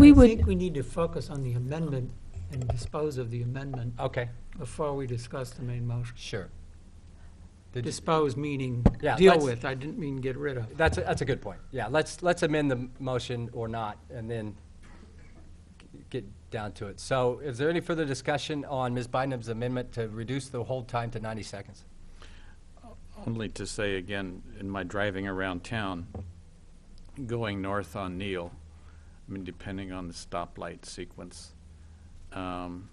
I would, think we need to focus on the amendment and dispose of the amendment Okay, before we discuss the main motion. sure. Did you- Dispose meaning Yeah, deal let's- with, I didn't mean get rid of. That's a good point. Yeah, let's amend the motion or not, and then get down to it. So is there any further discussion on Ms. Bynum's amendment to reduce the hold time to 90 seconds? Only to say again, in my driving around town, going north on Neal, I mean, depending on the stoplight sequence, on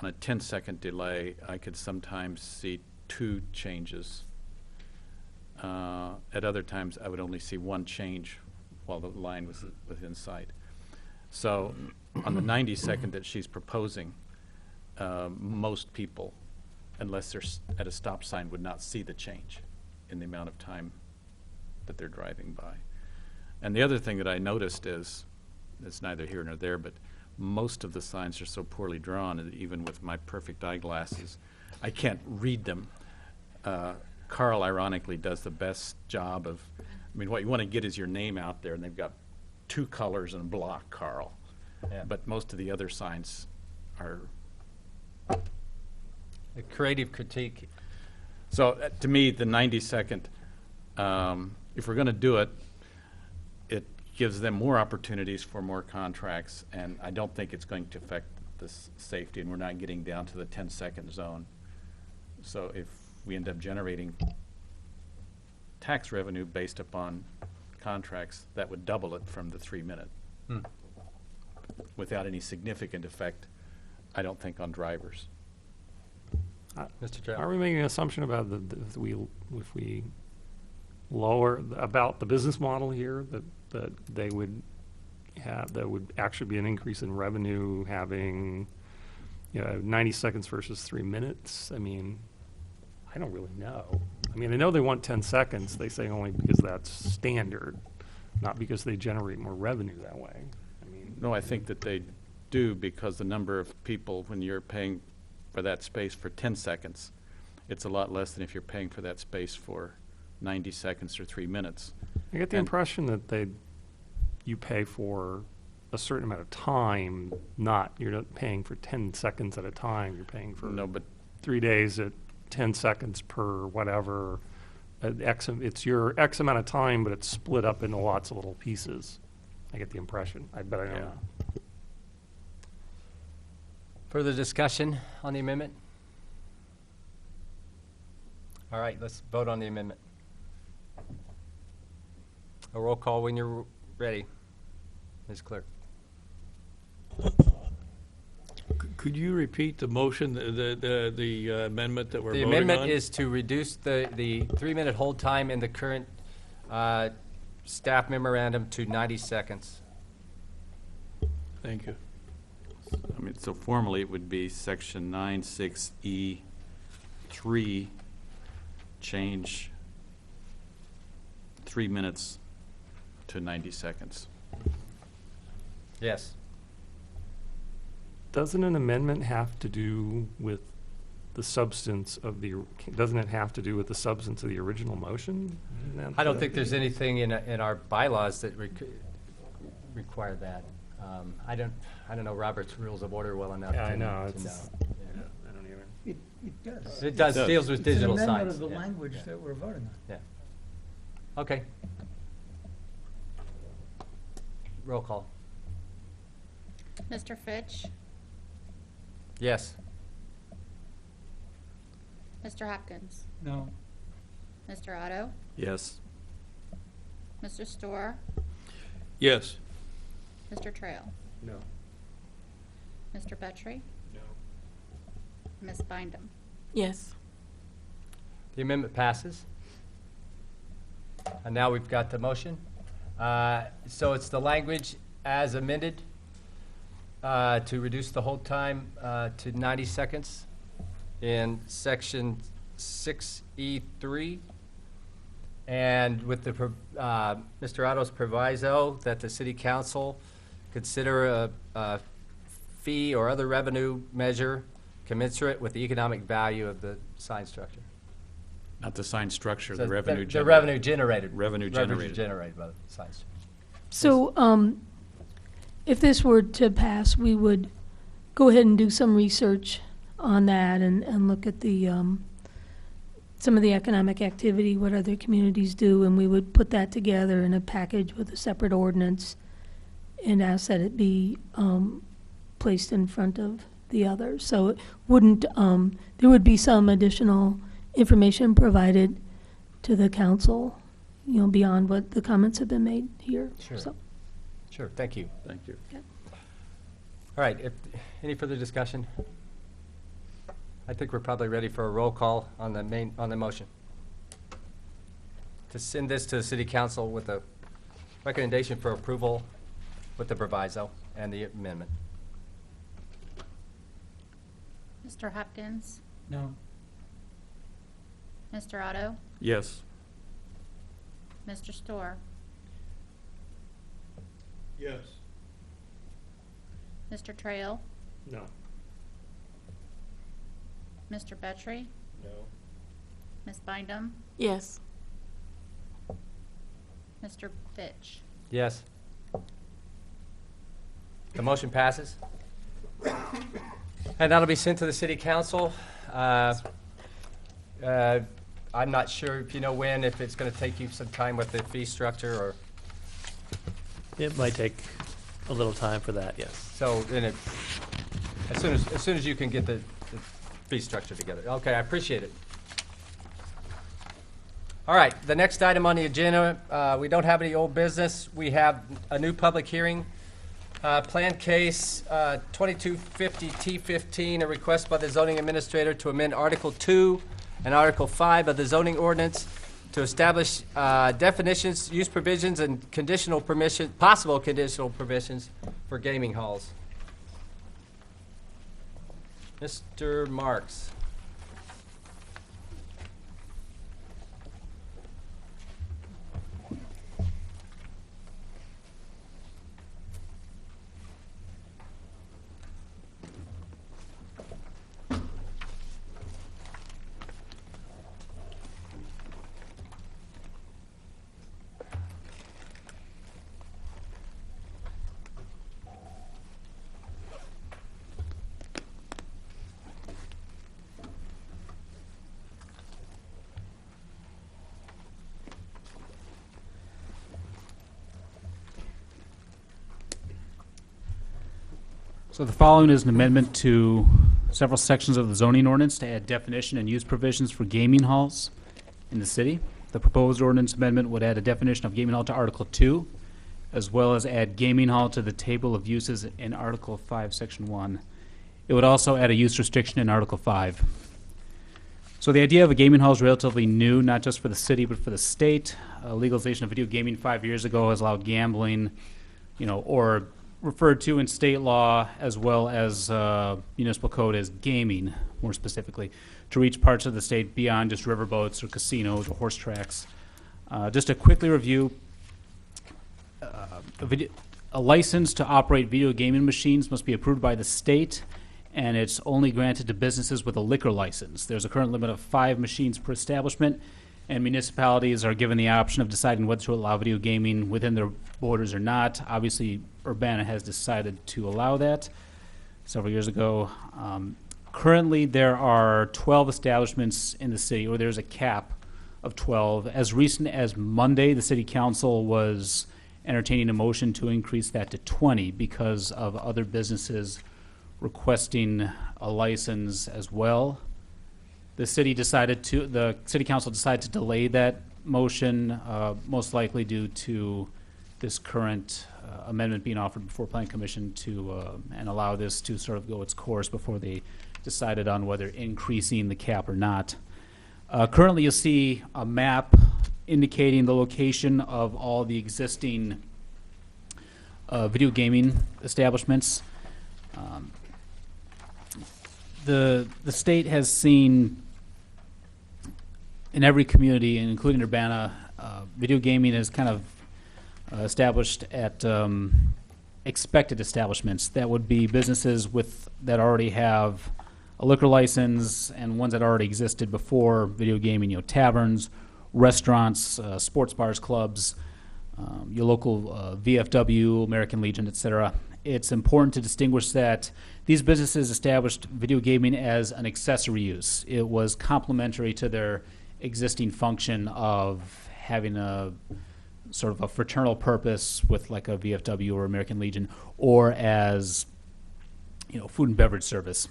a 10-second delay, I could sometimes see 2 changes. At other times, I would only see 1 change while the line was within sight. So on the 90-second that she's proposing, most people, unless they're at a stop sign, would not see the change in the amount of time that they're driving by. And the other thing that I noticed is, it's neither here nor there, but most of the signs are so poorly drawn that even with my perfect eyeglasses, I can't read them. Carl, ironically, does the best job of, I mean, what you want to get is your name out there, and they've got 2 colors and block, Carl. Yeah. But most of the other signs are. A creative critique. So to me, the 90-second, if we're going to do it, it gives them more opportunities for more contracts, and I don't think it's going to affect the safety, and we're not getting down to the 10-second zone. So if we end up generating tax revenue based upon contracts, that would double it from the 3-minute. Without any significant effect, I don't think, on drivers. Mr. Trail. Are we making an assumption about if we lower about the business model here that they would have, that would actually be an increase in revenue having, 90 seconds versus 3 minutes? I mean, I don't really know. I mean, I know they want 10 seconds. They say only because that's standard, not because they generate more revenue that way. I mean, No, I think that they do, because the number of people, when you're paying for that space for 10 seconds, it's a lot less than if you're paying for that space for 90 seconds or 3 minutes. I get the And- impression that you pay for a certain amount of time, you're not paying for 10 seconds at a time. You're paying for No, but 3 days at 10 seconds per whatever. It's your X amount of time, but it's split up into lots of little pieces. I get the impression. I bet I don't Yeah. know. Further discussion on the amendment? All right, let's vote on the amendment. A roll call when you're ready, Ms. Clerk. Could you repeat the motion, the amendment that we're The voting on? amendment is to reduce the 3-minute hold time in the current staff memorandum to 90 seconds. Thank you. I mean, so formally, it would be section 96E3, change 3 minutes to 90 seconds. Yes. Doesn't an amendment have to do with the substance of doesn't it have to do with the substance of the original motion? Isn't that I don't the- think there's anything in our bylaws that require that. I don't know Robert's Rules of Order well enough Yeah, I to know, know. it's- Yeah. I don't even. It does. It does, deals with digital It's an signs. amendment of the Yeah. language Yeah. that we're voting on. Yeah. Okay. Roll call. Mr. Fitch. Yes. Mr. Hopkins. No. Mr. Otto. Yes. Mr. Storr. Yes. Mr. Trail. No. Mr. Petrie. No. Ms. Bindum. Yes. The amendment passes. And now we've got the motion. So it's the language as amended to reduce the hold time to 90 seconds in section 6E3. And with the, Mr. Otto's proviso that the city council consider a fee or other revenue measure commensurate with the economic value of the sign structure. Not the sign structure, So the revenue The generated. revenue generated. Revenue generated. generated by the sign structure. So, if this were to pass, we would go ahead and do some research on that and look at the, some of the economic activity, what other communities do, and we would put that together in a package with a separate ordinance and ask that it be, placed in front of the others. So it wouldn't, there would be some additional information provided to the council, beyond what the comments have been made here. Sure. So, Sure, thank you. Thank you. All right, any further discussion? I think we're probably ready for a roll call on the motion. To send this to the city council with a recommendation for approval with the proviso and the amendment. Mr. Hopkins? No. Mr. Otto? Yes. Mr. Storr? Yes. Mr. Trail? No. Mr. Petrie? No. Ms. Bynum? Yes. Mr. Fitch? Yes. The motion passes. And that'll be sent to the city council. I'm not sure if you know when, if it's going to take you some time with the fee structure, or, It might take a little time for that, yes. so, as soon as you can get the fee structure together. Okay, I appreciate it. All right, the next item on the agenda, we don't have any old business. We have a new public hearing. Plan case 2250 T15, a request by the zoning administrator to amend Article 2 and Article 5 of the zoning ordinance to establish definitions, use provisions, and possible conditional permissions for gaming halls. Mr. Marks. So the following is an amendment to several sections of the zoning ordinance to add definition and use provisions for gaming halls in the city. The proposed ordinance amendment would add a definition of gaming hall to Article 2, as well as add gaming hall to the table of uses in Article 5, Section 1. It would also add a use restriction in Article 5. So the idea of a gaming hall is relatively new, not just for the city, but for the state. Legalization of video gaming 5 years ago has allowed gambling, or referred to in state law as well as municipal code as gaming, more specifically, to reach parts of the state beyond just riverboats or casinos or horse tracks. Just to quickly review, a license to operate video gaming machines must be approved by the state, and it's only granted to businesses with a liquor license. There's a current limit of 5 machines per establishment, and municipalities are given the option of deciding whether to allow video gaming within their borders or not. Obviously, Urbana has decided to allow that several years ago. Currently, there are 12 establishments in the city, or there's a cap of 12. As recent as Monday, the city council was entertaining a motion to increase that to 20 because of other businesses requesting a license as well. The city council decided to delay that motion, most likely due to this current amendment being offered before Planning Commission and allow this to sort of go its course before they decided on whether increasing the cap or not. Currently, you'll see a map indicating the location of all the existing video gaming establishments. The state has seen in every community, including Urbana, video gaming is kind of established at expected establishments. That would be businesses that already have a liquor license and ones that already existed before video gaming, taverns, restaurants, sports bars, clubs, your local VFW, American Legion, etc. It's important to distinguish that these businesses established video gaming as an accessory use. It was complementary to their existing function of having a sort of a fraternal purpose with like a VFW or American Legion, or as food and beverage service.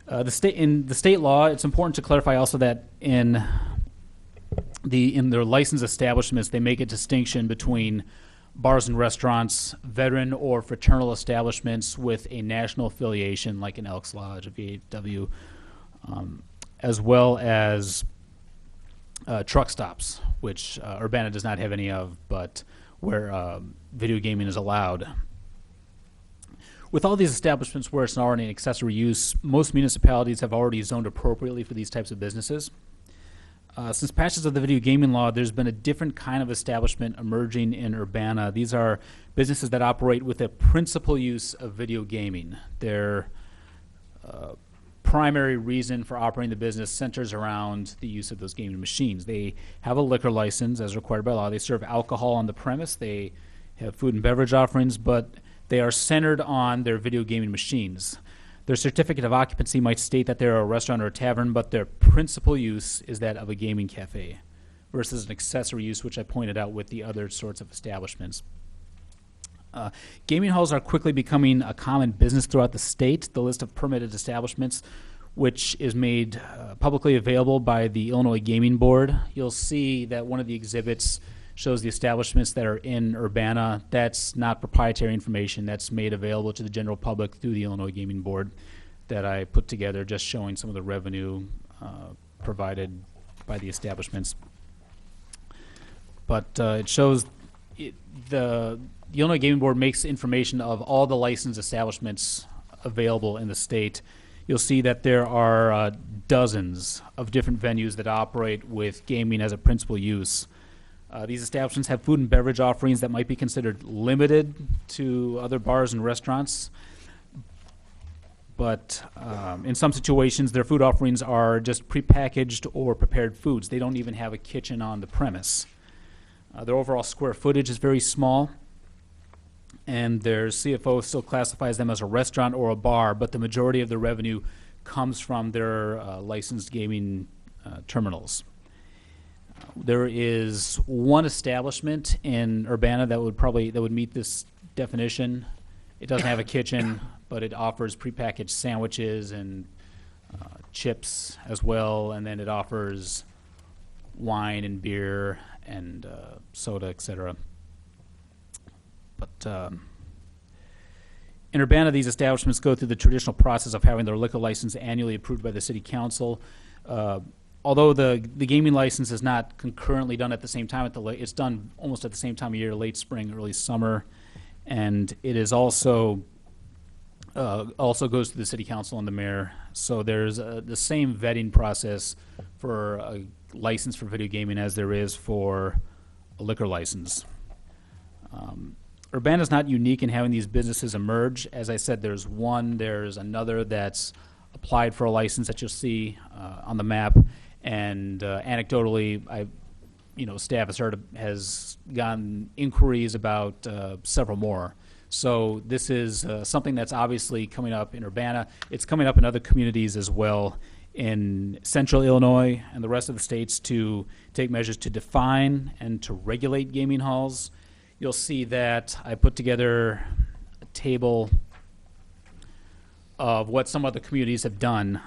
In the state law, it's important to clarify also that in their licensed establishments, they make a distinction between bars and restaurants, veteran or fraternal establishments with a national affiliation like an Elks Lodge, a VFW, as well as truck stops, which Urbana does not have any of, but where video gaming is allowed. with all these establishments where it's already an accessory use, most municipalities have already zoned appropriately for these types of businesses. Since passage of the video gaming law, there's been a different kind of establishment emerging in Urbana. These are businesses that operate with a principal use of video gaming. Their primary reason for operating the business centers around the use of those gaming machines. They have a liquor license as required by law. They serve alcohol on the premise. They have food and beverage offerings, but they are centered on their video gaming machines. Their certificate of occupancy might state that they're a restaurant or a tavern, but their principal use is that of a gaming cafe versus an accessory use, which I pointed out with the other sorts of establishments. Gaming halls are quickly becoming a common business throughout the state. The list of permitted establishments, which is made publicly available by the Illinois Gaming Board. You'll see that one of the exhibits shows the establishments that are in Urbana. That's not proprietary information. That's made available to the general public through the Illinois Gaming Board that I put together, just showing some of the revenue provided by the establishments. But it shows the Illinois Gaming Board makes information of all the licensed establishments available in the state. You'll see that there are dozens of different venues that operate with gaming as a principal use. These establishments have food and beverage offerings that might be considered limited to other bars and restaurants. But in some situations, their food offerings are just prepackaged or prepared foods. They don't even have a kitchen on the premise. Their overall square footage is very small, and their CFO still classifies them as a restaurant or a bar, but the majority of the revenue comes from their licensed gaming terminals. There is one establishment in Urbana that would meet this definition. It doesn't have a kitchen, but it offers prepackaged sandwiches and chips as well, and then it offers wine and beer and soda, etc. But in Urbana, these establishments go through the traditional process of having their liquor license annually approved by the city council. Although the gaming license is not concurrently done at the same time, it's done almost at the same time of year, late spring, early summer, and it is also goes to the city council and the mayor. So there's the same vetting process for a license for video gaming as there is for a liquor license. Urbana is not unique in having these businesses emerge. As I said, there's another that's applied for a license that you'll see on the map. And anecdotally, staff has gotten inquiries about several more. So this is something that's obviously coming up in Urbana. It's coming up in other communities as well in central Illinois and the rest of the states to take measures to define and to regulate gaming halls. You'll see that I put together a table of what some other communities have done.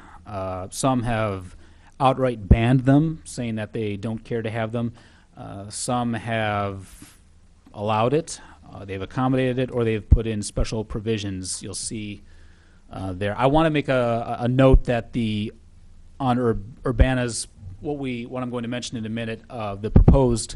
Some have outright banned them, saying that they don't care to have them. Some have allowed it, they've accommodated it, or they've put in special provisions. You'll see there. I want to make a note that on Urbana's, what I'm going to mention in a minute, the proposed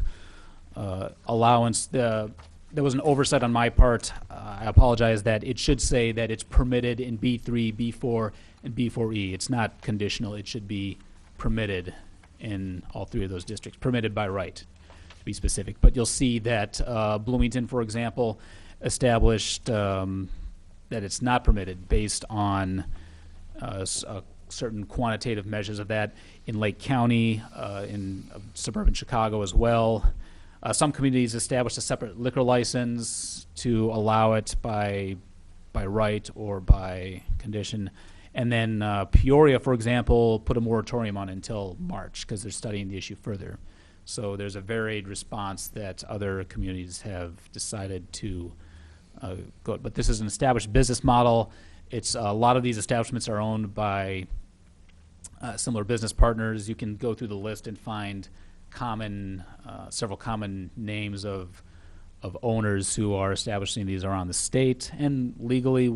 allowance, there was an oversight on my part. I apologize that it should say that it's permitted in B3, B4, and B4E. It's not conditional. It should be permitted in all three of those districts, permitted by right, to be specific. But you'll see that Bloomington, for example, established that it's not permitted based on certain quantitative measures of that. In Lake County, in suburban Chicago as well. Some communities established a separate liquor license to allow it by right or by condition. And then Peoria, for example, put a moratorium on it until March because they're studying the issue further. So there's a varied response that other communities have decided to go. But this is an established business model. It's a lot of these establishments are owned by similar business partners. You can go through the list and find several common names of owners who are establishing these around the state and legally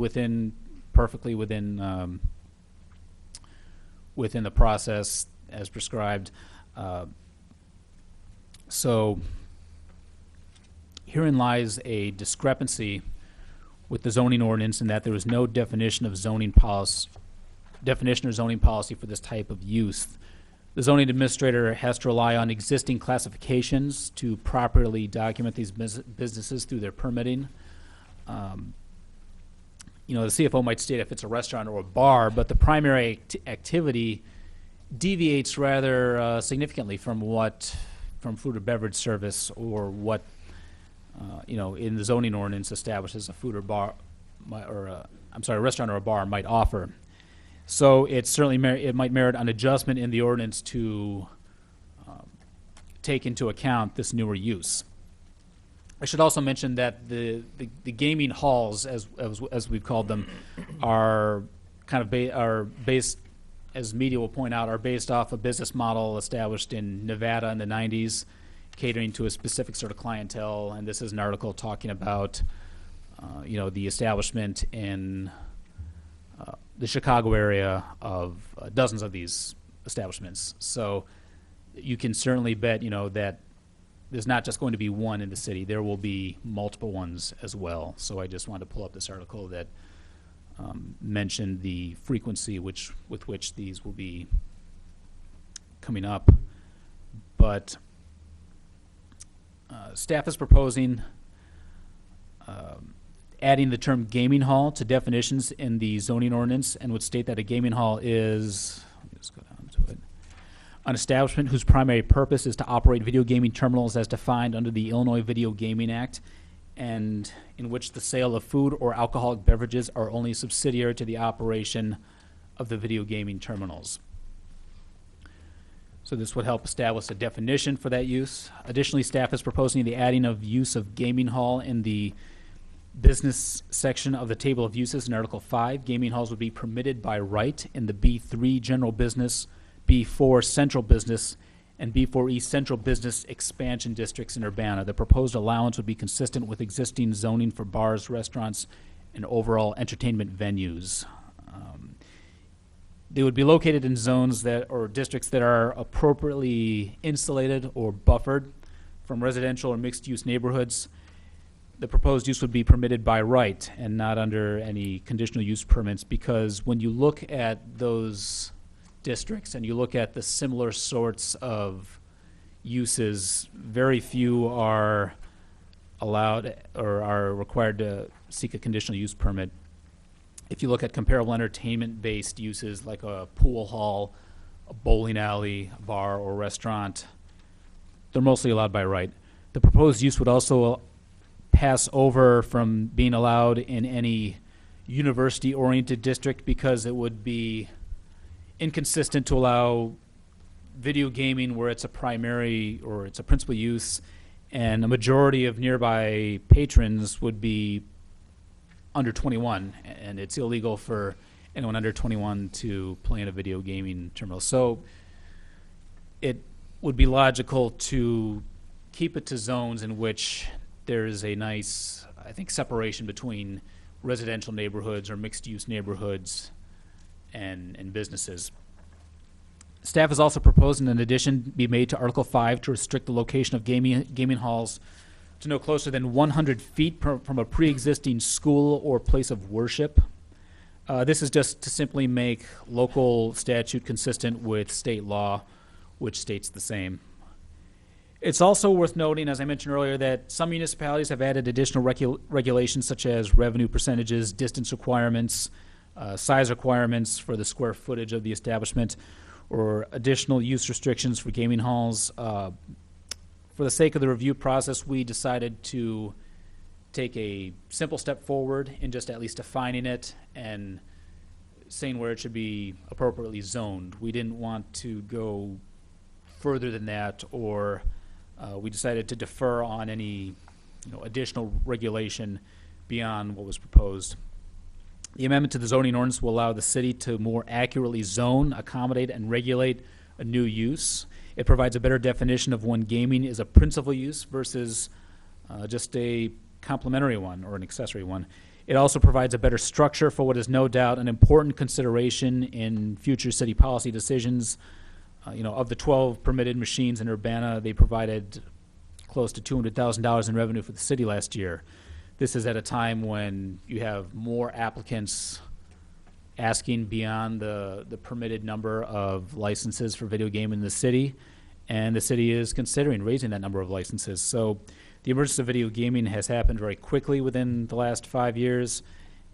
perfectly within the process as prescribed. So herein lies a discrepancy with the zoning ordinance in that there was no definition or zoning policy for this type of use. The zoning administrator has to rely on existing classifications to properly document these businesses through their permitting. The CFO might state if it's a restaurant or a bar, but the primary activity deviates rather significantly from food or beverage service or what in the zoning ordinance establishes a food or bar, a restaurant or a bar might offer. So it certainly it might merit an adjustment in the ordinance to take into account this newer use. I should also mention that the gaming halls, as we've called them, are kind of are based, as media will point out, are based off a business model established in Nevada in the 90s, catering to a specific sort of clientele. And this is an article talking about, the establishment in the Chicago area of dozens of these establishments. So you can certainly bet, that there's not just going to be one in the city. There will be multiple ones as well. So I just wanted to pull up this article that mentioned the frequency with which these will be coming up. But staff is proposing adding the term gaming hall to definitions in the zoning ordinance, and would state that a gaming hall is, let me just go down to it, an establishment whose primary purpose is to operate video gaming terminals as defined under the Illinois Video Gaming Act, and in which the sale of food or alcoholic beverages are only subsidiary to the operation of the video gaming terminals. So this would help establish a definition for that use. Additionally, staff is proposing the adding of use of gaming hall in the business section of the table of uses in Article 5. Gaming halls would be permitted by right in the B3 general business, B4 central business, and B4E central business expansion districts in Urbana. The proposed allowance would be consistent with existing zoning for bars, restaurants, and overall entertainment venues. They would be located in zones or districts that are appropriately insulated or buffered from residential or mixed-use neighborhoods. The proposed use would be permitted by right and not under any conditional use permits, because when you look at those districts and you look at the similar sorts of uses, very few are allowed or are required to seek a conditional use permit. If you look at comparable entertainment-based uses like a pool hall, a bowling alley, a bar, or restaurant, they're mostly allowed by right. The proposed use would also pass over from being allowed in any university-oriented district, because it would be inconsistent to allow video gaming where it's a primary or it's a principal use, and a majority of nearby patrons would be under 21, and it's illegal for anyone under 21 to play in a video gaming terminal. So it would be logical to keep it to zones in which there is a nice, I think, separation between residential neighborhoods or mixed-use neighborhoods and businesses. Staff is also proposing an addition be made to Article 5 to restrict the location of gaming halls to no closer than 100 feet from a pre-existing school or place of worship. This is just to simply make local statute consistent with state law, which states the same. It's also worth noting, as I mentioned earlier, that some municipalities have added additional regulations such as revenue percentages, distance requirements, size requirements for the square footage of the establishment, or additional use restrictions for gaming halls. For the sake of the review process, we decided to take a simple step forward in just at least defining it and saying where it should be appropriately zoned. We didn't want to go further than that, or we decided to defer on any additional regulation beyond what was proposed. The amendment to the zoning ordinance will allow the city to more accurately zone, accommodate, and regulate a new use. It provides a better definition of when gaming is a principal use versus just a complementary one or an accessory one. It also provides a better structure for what is no doubt an important consideration in future city policy decisions. Of the 12 permitted machines in Urbana, they provided close to $200,000 in revenue for the city last year. this is at a time when you have more applicants asking beyond the permitted number of licenses for video game in the city, and the city is considering raising that number of licenses. So the emergence of video gaming has happened very quickly within the last 5 years,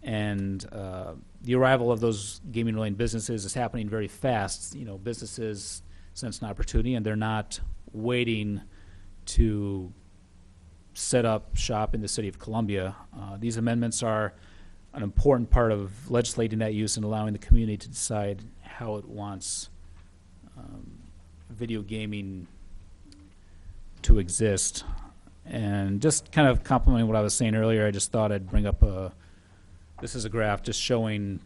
and the arrival of those gaming-related businesses is happening very fast. You know, businesses sense an opportunity, and they're not waiting to set up shop in the city of Columbia. These amendments are an important part of legislating that use and allowing the community to decide how it wants video gaming to exist. And just kind of complementing what I was saying earlier, I just thought I'd bring up this is a graph just showing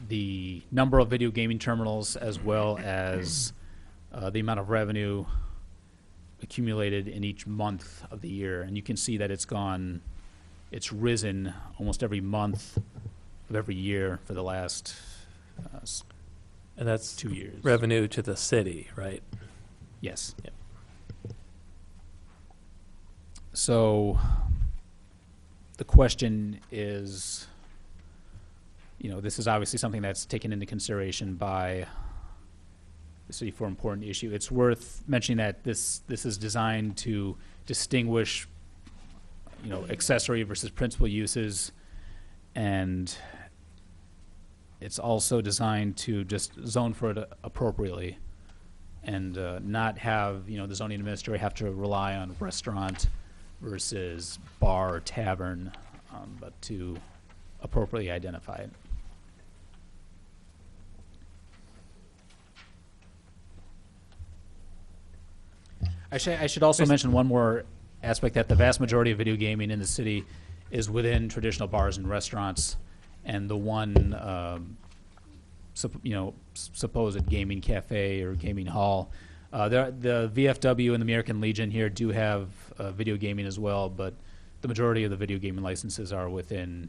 the number of video gaming terminals as well as the amount of revenue accumulated in each month of the year. And you can see that it's risen almost every month of every year for the last And that's 2 years. revenue to the city, right? Yes. Yep. So the question is, you know, this is obviously something that's taken into consideration by the city for an important issue. It's worth mentioning that this is designed to distinguish, you know, accessory versus principal uses, and it's also designed to just zone for it appropriately and not have, you know, the zoning administrator have to rely on restaurant versus bar or tavern, but to appropriately identify it. I should also mention one more aspect, that the vast majority of video gaming in the city is within traditional bars and restaurants, and the one supposed gaming cafe or gaming hall. The VFW and the American Legion here do have video gaming as well, but the majority of the video gaming licenses are within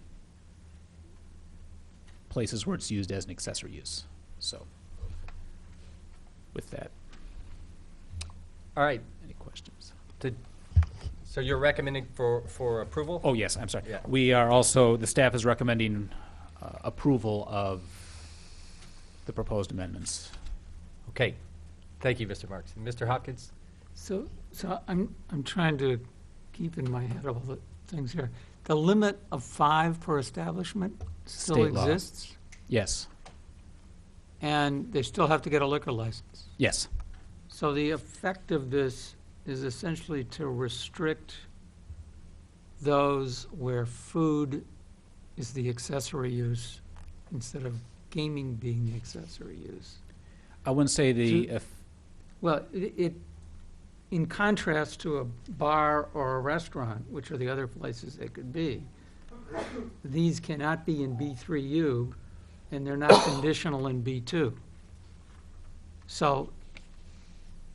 places where it's used as an accessory use. So, with that, All right, any questions? so you're recommending for approval? Oh, yes, I'm sorry. Yeah. We are also, the staff is recommending approval of the proposed amendments. Okay, thank you, Mr. Marks. Mr. Hopkins? So I'm trying to keep in my head all the things here. The limit of 5 per establishment still State law. exists? Yes. And they still have to get a liquor license? Yes. So the effect of this is essentially to restrict those where food is the accessory use instead of gaming being the accessory use. I wouldn't say the, So- Well, it in contrast to a bar or a restaurant, which are the other places they could be, these cannot be in B3U, and they're not conditional in B2. So,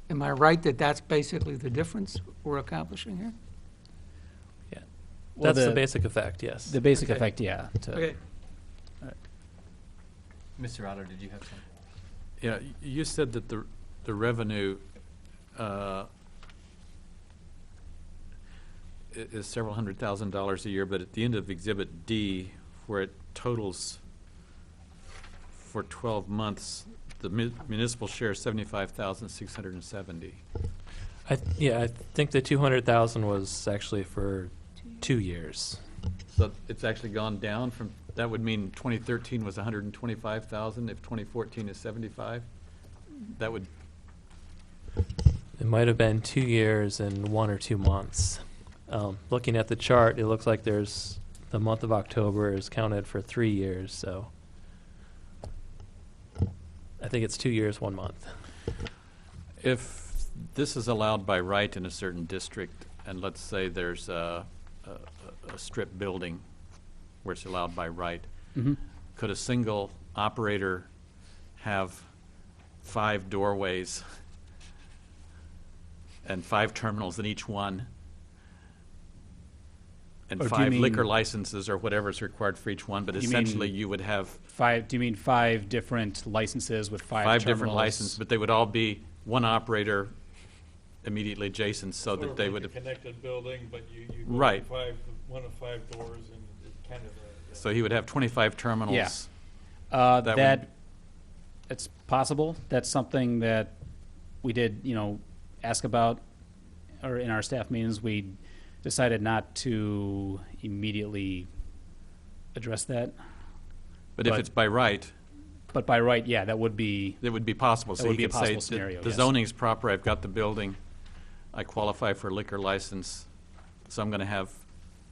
am I right that that's basically the difference we're accomplishing here? well, That's the basic effect, yes. the basic Okay. effect, yeah. Okay. Mr. Otto, did you have something? Yeah, you said that the revenue is several $100,000 a year, but at the end of Exhibit D, where it totals for 12 months, the municipal share is $75,670. I think the 200,000 was actually for 2 years. So it's actually gone down from, that would mean 2013 was 125,000, if 2014 is 75? That would, It might have been 2 years and 1 or 2 months. Looking at the chart, it looks like there's, the month of October is counted for 3 years, so I think it's 2 years, 1 month. if this is allowed by right in a certain district, and let's say there's a strip building where it's allowed by right, Mhm. could a single operator have 5 doorways and 5 terminals in each one, and Or do you 5 liquor mean- licenses or whatever's required for each one, but You mean- essentially you would have 5, do you mean 5 different licenses with 5 5 different terminals? licenses, but they would all be one operator immediately adjacent so Sort that of they like would a have. connected building, but you go Right. to one of 5 doors and it's kind of a. So he would have 25 terminals. Yeah. That That, would- it's possible. That's something that we did, ask about, or in our staff meetings, we decided not to immediately address that. But if But- it's by right, But by right, yeah, that would be, it would be possible. That So would he be a could say, possible scenario, the yes. zoning's proper, I've got the building, I qualify for a liquor license, so I'm going to have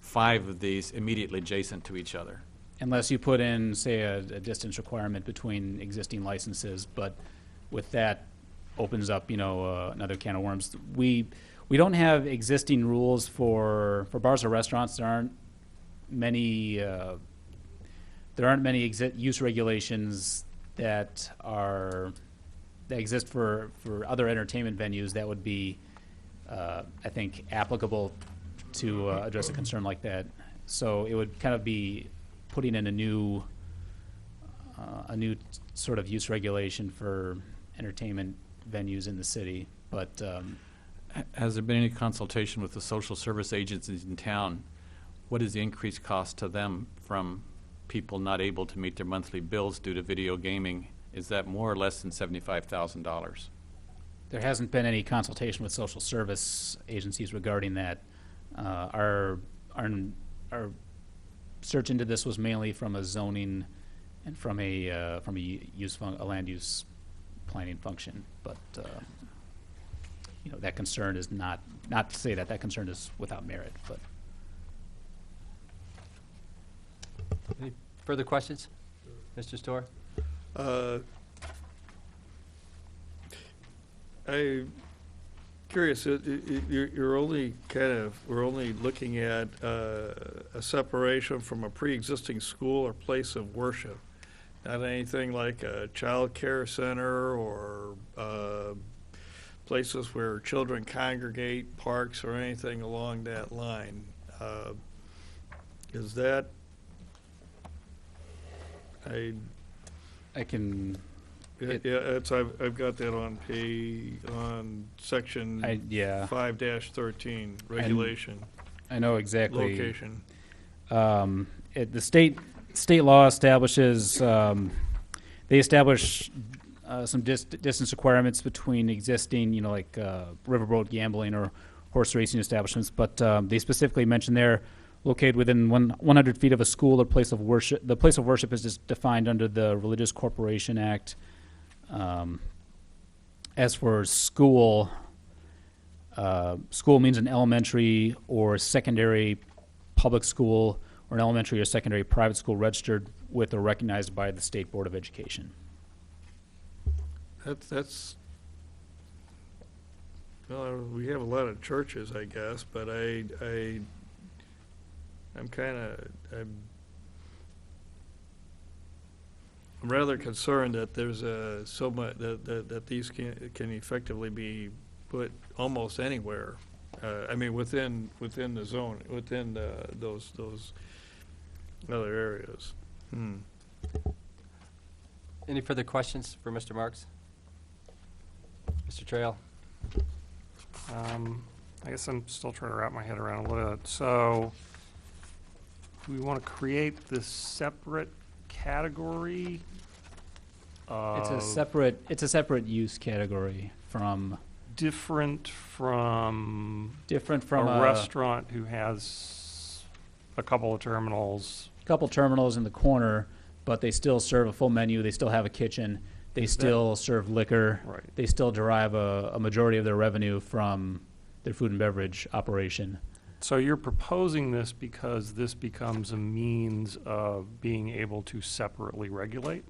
5 of these immediately adjacent to each other. unless you put in, say, a distance requirement between existing licenses, but with that opens up, another can of worms. We don't have existing rules for bars or restaurants. There aren't many use regulations that exist for other entertainment venues that would be, I think, applicable to address a concern like that. So it would kind of be putting in a new sort of use regulation for entertainment venues in the city. But Has there been any consultation with the social service agencies in town? What is the increased cost to them from people not able to meet their monthly bills due to video gaming? Is that more or less than $75,000? there hasn't been any consultation with social service agencies regarding that. Our search into this was mainly from a zoning and from a land use planning function. But that concern is not to say that concern is without merit, but. Any further questions? Mr. Storr? I'm curious, we're only looking at a separation from a pre-existing school or place of worship. Not anything like a child care center or places where children congregate, parks, or anything along that line. Is that, I can. I've got that on section 5-13, regulation, I know exactly. location. The state law establishes, they establish some distance requirements between existing, like riverboat gambling or horse racing establishments, but they specifically mention they're located within 100 feet of a school or place of worship. The place of worship is just defined under the Religious Corporation Act. As for school, school means an elementary or secondary public school or an elementary or secondary private school registered with or recognized by the State Board of Education. That's well, we have a lot of churches, I guess, but I'm rather concerned that there's so much that these can effectively be put almost anywhere. I mean, within the zone, within those other areas. Any further questions for Mr. Marks? Mr. Trail? I guess I'm still trying to wrap my head around it. So, do we want to create this separate category? It's a separate use category from Different from a restaurant who has a couple of terminals. couple terminals in the corner, but they still serve a full menu. They still have a kitchen. They still serve liquor. Right. They still derive a majority of their revenue from their food and beverage operation. So you're proposing this because this becomes a means of being able to separately regulate?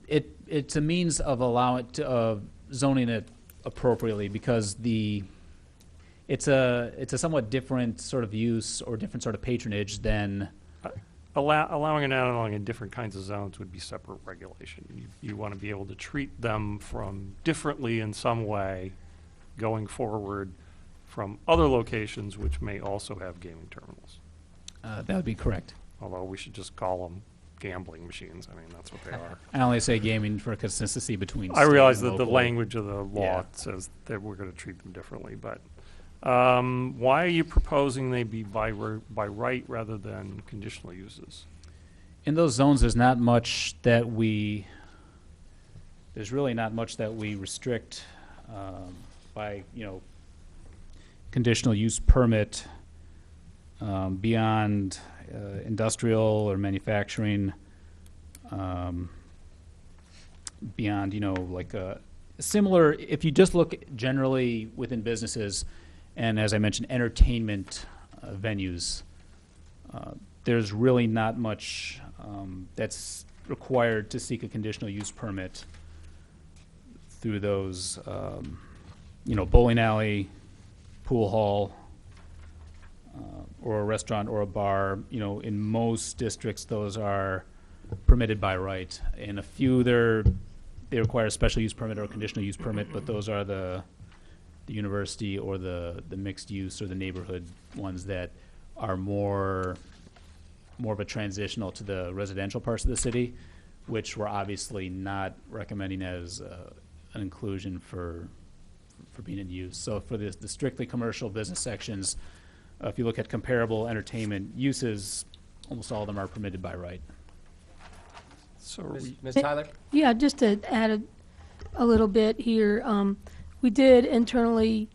It's a means of zoning it appropriately because it's a somewhat different sort of use or different sort of patronage than Allowing it out along in different kinds of zones would be separate regulation. You want to be able to treat them differently in some way going forward from other locations which may also have gaming terminals. that would be correct. Although we should just call them gambling machines. I mean, that's what they are. I only say gaming for consistency between. I state realize and that the local. language of the law Yeah. says that we're going to treat them differently, but why are you proposing they be by right rather than conditional uses? In those zones, there's not much that we. There's really not much that we restrict by conditional use permit beyond industrial or manufacturing. Beyond like similar. If you just look generally within businesses, and as I mentioned, entertainment venues, there's really not much that's required to seek a conditional use permit through those, bowling alley, pool hall, or a restaurant or a bar. In most districts, those are permitted by right. In a few, they require a special use permit or a conditional use permit, but those are the university or the mixed use or the neighborhood ones that are more of a transitional to the residential parts of the city, which we're obviously not recommending as an inclusion for being in use. So for the strictly commercial business sections, if you look at comparable entertainment uses, almost all of them are permitted by right. So Ms. Tyler? Yeah, just to add a little bit here, we did internally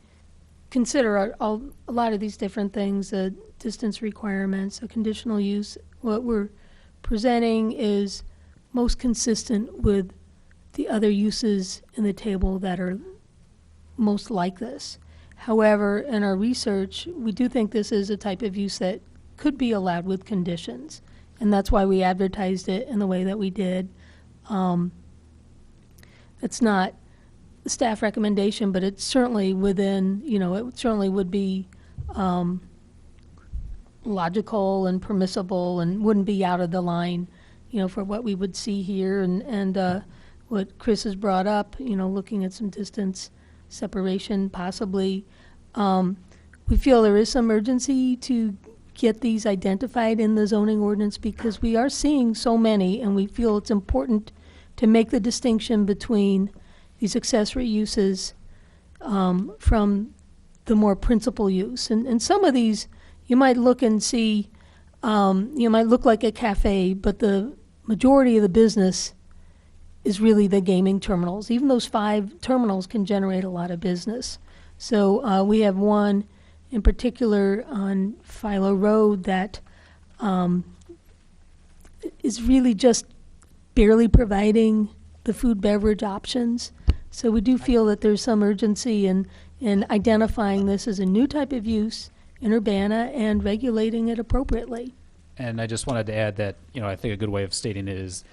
consider a lot of these different things, distance requirements, a conditional use. What we're presenting is most consistent with the other uses in the table that are most like this. However, in our research, we do think this is a type of use that could be allowed with conditions, and that's why we advertised it in the way that we did. It's not the staff recommendation, but it's certainly within, it certainly would be logical and permissible and wouldn't be out of the line, for what we would see here and what Chris has brought up, looking at some distance separation possibly. We feel there is some urgency to get these identified in the zoning ordinance because we are seeing so many, and we feel it's important to make the distinction between these accessory uses from the more principal use. And some of these, you might look and see, might look like a cafe, but the majority of the business is really the gaming terminals. Even those 5 terminals can generate a lot of business. So we have one in particular on Philo Road that is really just barely providing the food beverage options. So we do feel that there's some urgency in identifying this as a new type of use in Urbana and regulating it appropriately. And I just wanted to add that, I think a good way of stating it is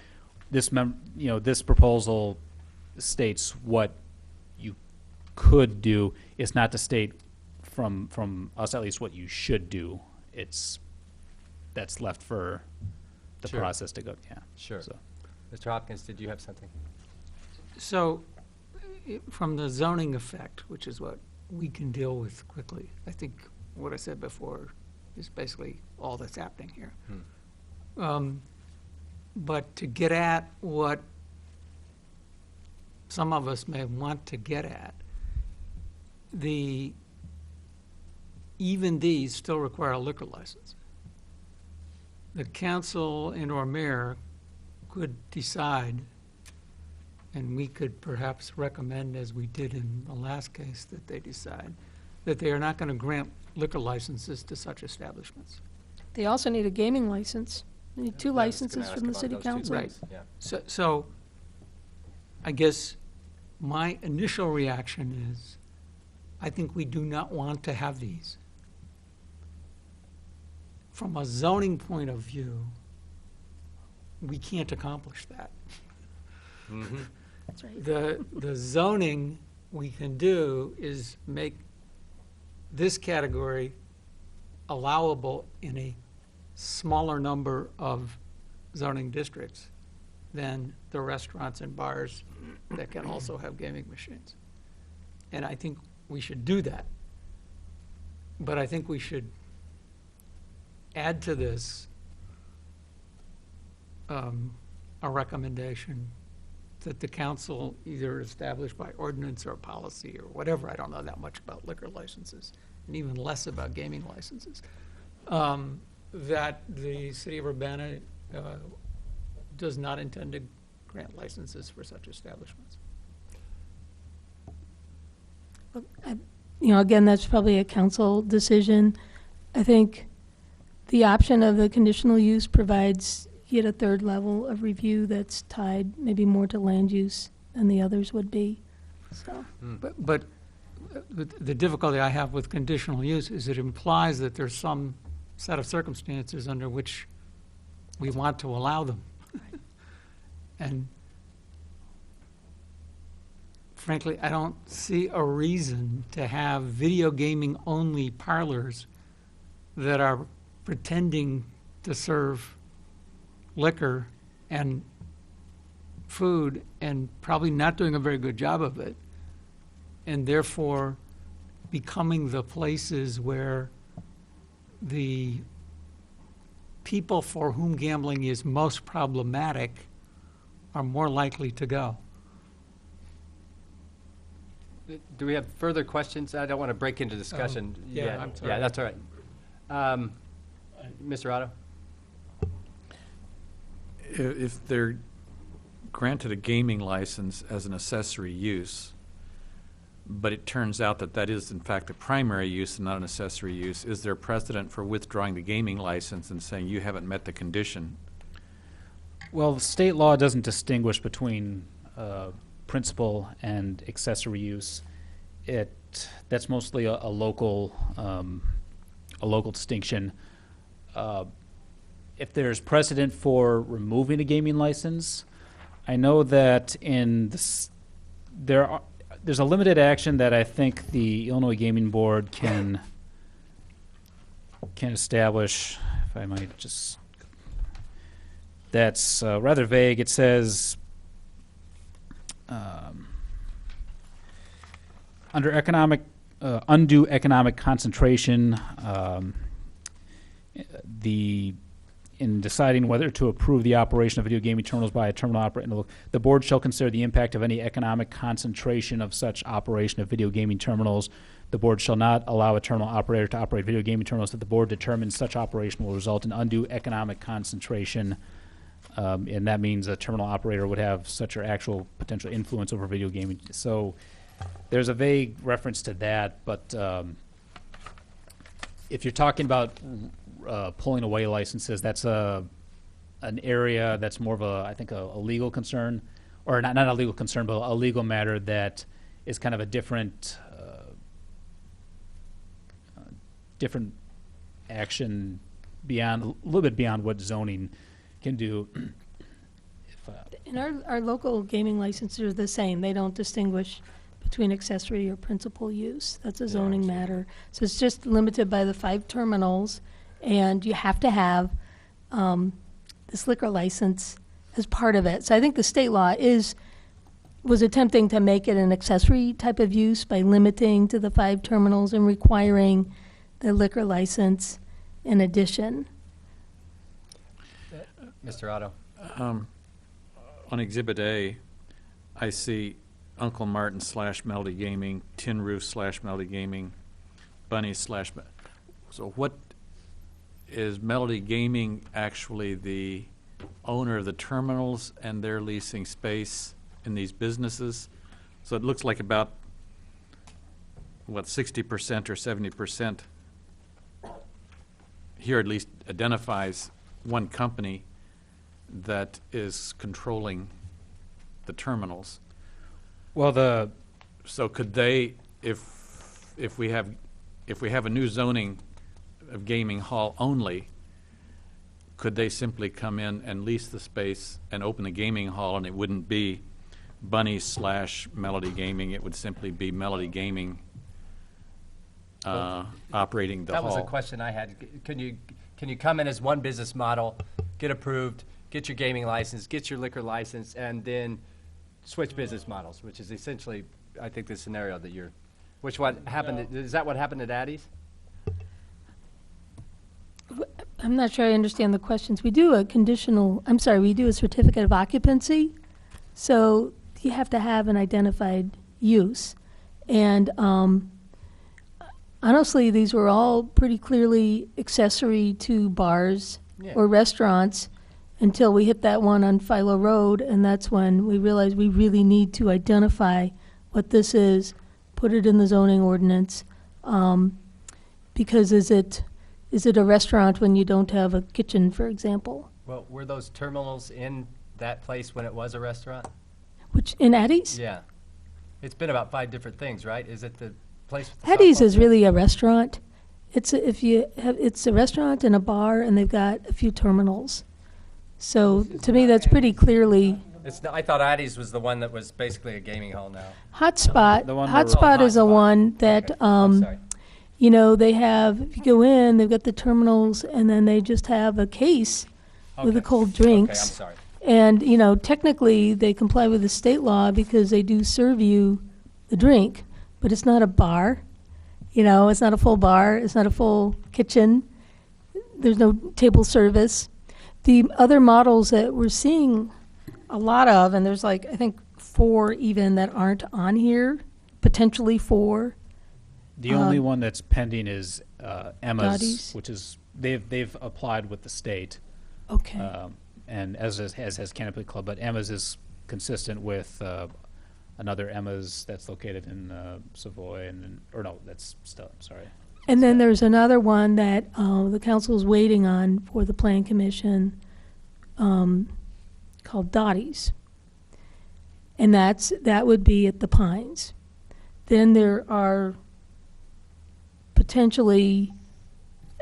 this this proposal states what you could do. It's not to state from us at least what you should do. That's left for the Sure. process to go. Yeah. Sure. So. Mr. Hopkins, did you have something? So, from the zoning effect, which is what we can deal with quickly, I think what I said before is basically all that's happening here. But to get at what some of us may want to get at, even these still require a liquor license. The council and or mayor could decide, and we could perhaps recommend, as we did in the last case, that they decide that they are not going to grant liquor licenses to such establishments. They also need a gaming license. They need 2 I was just gonna licenses ask from the about city those two council. things. Yeah. So I guess my initial reaction is, I think we do not want to have these. From a zoning point of view, we can't accomplish that. That's right. The zoning we can do is make this category allowable in a smaller number of zoning districts than the restaurants and bars that can also have gaming machines. And I think we should do that. But I think we should add to this a recommendation that the council either establish by ordinance or policy or whatever. I don't know that much about liquor licenses, and even less about gaming licenses. That the city of Urbana does not intend to grant licenses for such establishments. You know, again, that's probably a council decision. I think the option of the conditional use provides yet a third level of review that's tied maybe more to land use than the others would be. So, But the difficulty I have with conditional use is it implies that there's some set of circumstances under which we want to allow them. And frankly, I don't see a reason to have video gaming only parlors that are pretending to serve liquor and food and probably not doing a very good job of it, and therefore becoming the places where the people for whom gambling is most problematic are more likely to go. Do we have further questions? I don't want to break into discussion yeah, yet. I'm sorry. Yeah, that's all right. Mr. Otto? If they're granted a gaming license as an accessory use, but it turns out that that is in fact a primary use and not an accessory use, is there precedent for withdrawing the gaming license and saying you haven't met the condition? Well, the state law doesn't distinguish between principal and accessory use. That's mostly a local distinction. If there's precedent for removing a gaming license, I know that there's a limited action that I think the Illinois Gaming Board can establish. If I might just. That's rather vague. It says, under undue economic concentration, in deciding whether to approve the operation of video gaming terminals by a terminal operator, the board shall consider the impact of any economic concentration of such operation of video gaming terminals. The board shall not allow a terminal operator to operate video gaming terminals that the board determines such operation will result in undue economic concentration. And that means a terminal operator would have such or actual potential influence over video gaming. So there's a vague reference to that, but if you're talking about pulling away licenses, that's an area that's more of I think a legal concern, or not a legal concern, but a legal matter that is kind of a different action beyond, a little bit beyond what zoning can do. and our local gaming licenses are the same. They don't distinguish between accessory or principal use. That's a zoning matter. So it's just limited by the 5 terminals, and you have to have this liquor license as part of it. So I think the state law was attempting to make it an accessory type of use by limiting to the 5 terminals and requiring the liquor license in addition. Mr. Otto? On Exhibit A, I see Uncle Martin / Melody Gaming, Tin Roof / Melody Gaming, Bunny / So what is Melody Gaming actually the owner of the terminals and they're leasing space in these businesses? So it looks like about, 60% or 70% here at least identifies one company that is controlling the terminals. Well, so could they, if we have a new zoning of gaming hall only, could they simply come in and lease the space and open the gaming hall, and it wouldn't be Bunny / Melody Gaming, it would simply be Melody Gaming operating the hall? That was a question I had. Can you come in as one business model, get approved, get your gaming license, get your liquor license, and then switch business models, which is essentially, I think, the scenario that you're, is that what happened at Addie's? I'm not sure I understand the questions. We do a we do a certificate of occupancy. So you have to have an identified use. And honestly, these were all pretty clearly accessory to bars Yeah. or restaurants until we hit that one on Philo Road, and that's when we realized we really need to identify what this is, put it in the zoning ordinance, because is it a restaurant when you don't have a kitchen, for example? Well, were those terminals in that place when it was a restaurant? Which, in Eddie's? Yeah. It's been about 5 different things, right? Is it the place with the Eddie's softball is field? really a restaurant. It's a restaurant and a bar, and they've got a few terminals. So to me, that's pretty clearly. I thought Addie's was the one that was basically a gaming hall now. Hotspot. The one where- Hotspot is a Hotspot. one that, Okay. I'm sorry. you know, they have, if you go in, they've got the terminals, and then they just have a case with the Okay. cold Okay, drinks. I'm sorry. And, you know, technically, they comply with the state law because they do serve you the drink, but it's not a bar. You know, it's not a full bar. It's not a full kitchen. There's no table service. The other models that we're seeing a lot of, and there's like, I think 4 even that aren't on here, potentially 4. The only one that's pending is Emma's, Dottie's? which is they've applied with the state, Okay. and as has Canopy Club, but Emma's is consistent with another Emma's that's located in Savoy, that's still sorry. And then there's another one that the council is waiting on for the Plan Commission called Dottie's. And that would be at the Pines. Then there are potentially,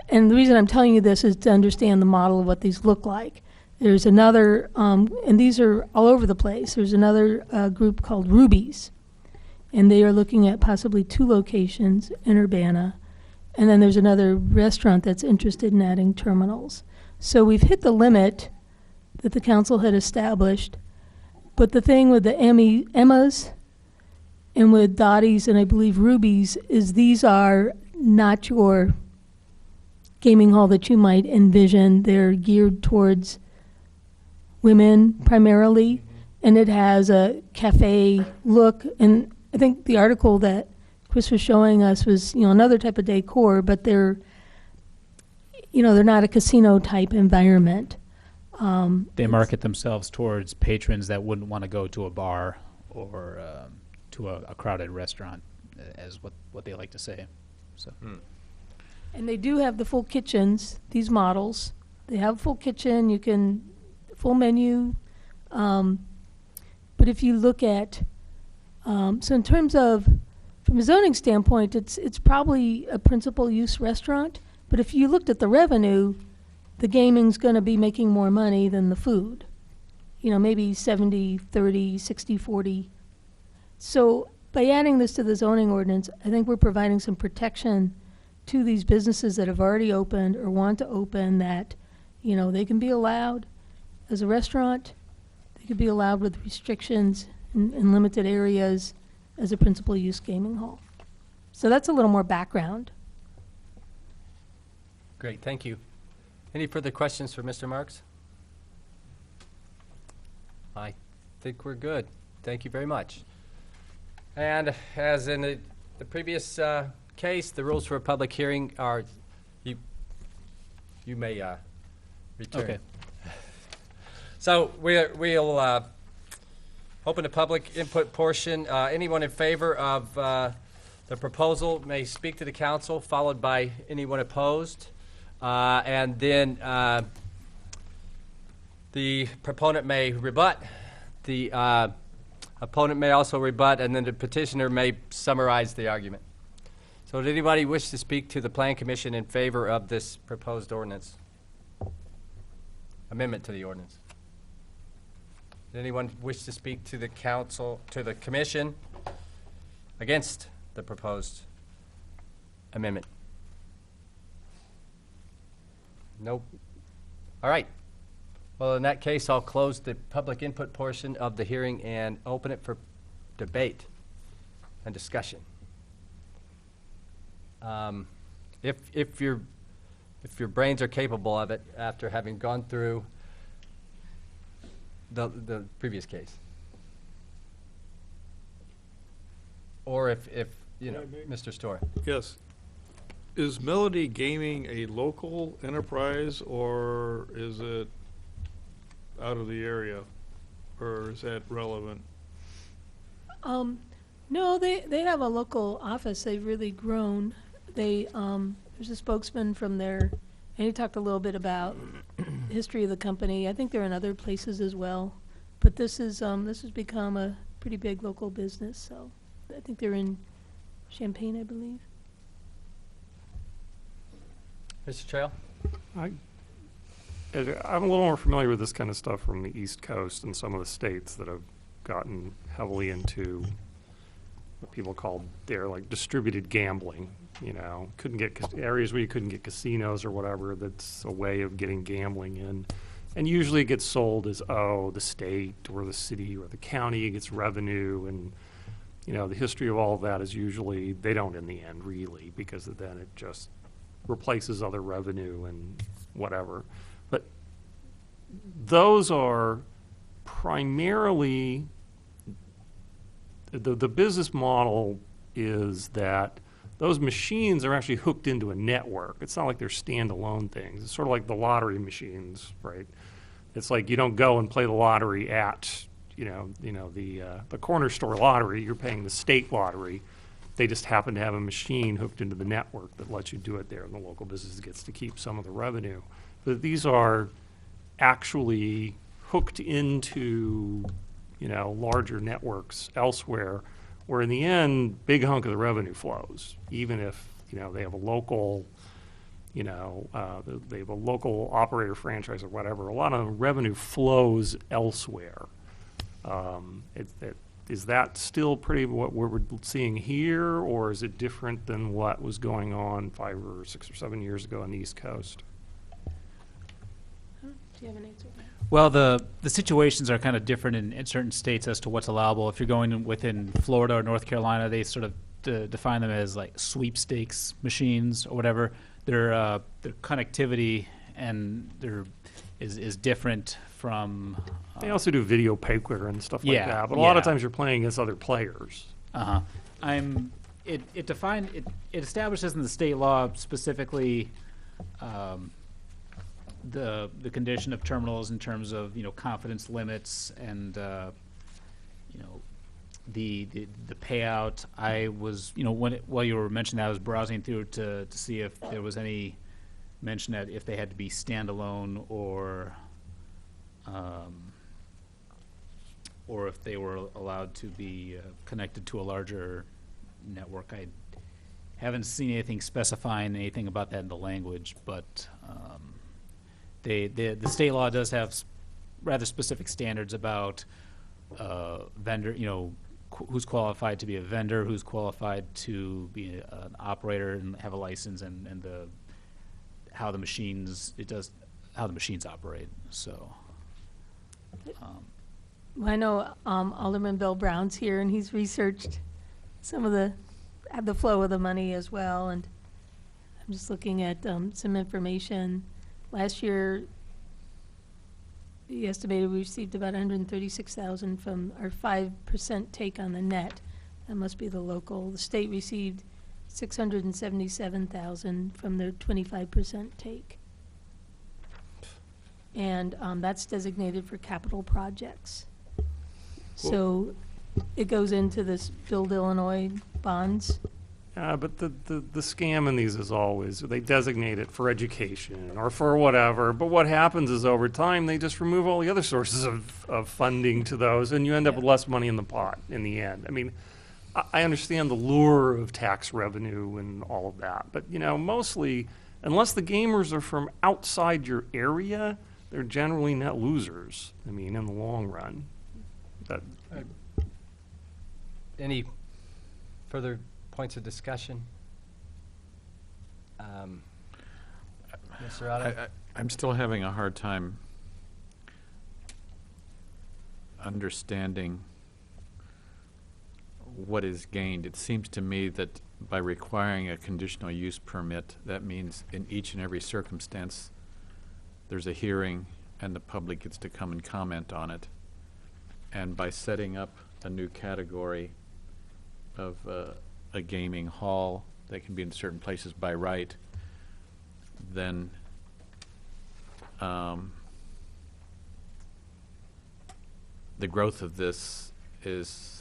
and the reason I'm telling you this is to understand the model of what these look like. There's another, and these are all over the place. There's another group called Rubies, and they are looking at possibly 2 locations in Urbana. And then there's another restaurant that's interested in adding terminals. So we've hit the limit that the council had established. But the thing with the Emma's and with Dottie's and I believe Ruby's is these are not your gaming hall that you might envision. They're geared towards women primarily, and it has a cafe look. And I think the article that Chris was showing us was, you know, another type of decor, but they're not a casino type environment. They market themselves towards patrons that wouldn't want to go to a bar or to a crowded restaurant, as what they like to say. So. And they do have the full kitchens, these models. They have a full kitchen, full menu. But if you look at, so in terms of, from a zoning standpoint, it's probably a principal use restaurant. But if you looked at the revenue, the gaming's going to be making more money than the food. You know, maybe 70, 30, 60, 40. So by adding this to the zoning ordinance, I think we're providing some protection to these businesses that have already opened or want to open, that, you know, they can be allowed as a restaurant. They could be allowed with restrictions in limited areas as a principal use gaming hall. So that's a little more background. Great, thank you. Any further questions for Mr. Marks? I think we're good. Thank you very much. And as in the previous case, the rules for a public hearing are, you may return. Okay. So we'll open the public input portion. Anyone in favor of the proposal may speak to the council, followed by anyone opposed. And then the proponent may rebut. The opponent may also rebut, and then the petitioner may summarize the argument. So did anybody wish to speak to the Plan Commission in favor of this proposed ordinance? Amendment to the ordinance. Did anyone wish to speak to the council, to the commission against the proposed amendment? Nope. All right. Well, in that case, I'll close the public input portion of the hearing and open it for debate and discussion. If you're if your brains are capable of it after having gone through the previous case. Or if you know, Can I make- Mr. Story. Yes. Is Melody Gaming a local enterprise, or is it out of the area? Or is that relevant? No, they have a local office. They've really grown. There's a spokesman from there, and he talked a little bit about history of the company. I think they're in other places as well, but this has become a pretty big local business. So I think they're in Champaign, I believe. Mr. Trail? I'm a little more familiar with this kind of stuff from the East Coast and some of the states that have gotten heavily into what people call like distributed gambling. You know, couldn't get areas where you couldn't get casinos or whatever. That's a way of getting gambling in, and usually it gets sold as, oh, the state or the city or the county gets revenue, and you know, the history of all of that is usually they don't in the end really, because then it just replaces other revenue and whatever. But those are primarily, the business model is that those machines are actually hooked into a network. It's not like they're standalone things. It's sort of like the lottery machines, right? It's like you don't go and play the lottery at, the corner store lottery. You're paying the state lottery. They just happen to have a machine hooked into the network that lets you do it there, and the local business gets to keep some of the revenue. But these are actually hooked into, larger networks elsewhere, where in the end, big hunk of the revenue flows, even if, they have a local, they have a local operator franchise or whatever. A lot of the revenue flows elsewhere. Is that still pretty what we're seeing here, or is it different than what was going on 5 or 6 or 7 years ago on the East Coast? Do you have an answer? Well, the situations are kind of different in certain states as to what's allowable. If you're going within Florida or North Carolina, they sort of define them as like sweepstakes machines or whatever. Their connectivity and is different from. They also do video poker and stuff like that, but a lot of times you're playing against other players. It establishes in the state law specifically the condition of terminals in terms of confidence limits and the payout. I was while you were mentioning that, I was browsing through to see if there was any mention that if they had to be standalone or if they were allowed to be connected to a larger network. I haven't seen anything specifying anything about that in the language, but the state law does have rather specific standards about vendor, who's qualified to be a vendor, who's qualified to be an operator and have a license, and how the machines operate. So. Well, I know Alderman Bill Brown's here, and he's researched some of the flow of the money as well. And I'm just looking at some information. Last year, he estimated we received about $136,000 from our 5% take on the net. That must be the local. The state received $677,000 from their 25% take. And that's designated for capital projects. So it goes into this Build Illinois bonds. But the scam in these is always, they designate it for education or for whatever, but what happens is over time, they just remove all the other sources of funding to those, and you end up with less money in the pot in the end. I mean, I understand the lure of tax revenue and all of that, but, mostly, unless the gamers are from outside your area, they're generally net losers, in the long run. Any further points of discussion? Mr. Otto? I'm still having a hard time understanding what is gained. It seems to me that by requiring a conditional use permit, that means in each and every circumstance, there's a hearing and the public gets to come and comment on it. And by setting up a new category of a gaming hall that can be in certain places by right, then the growth of this is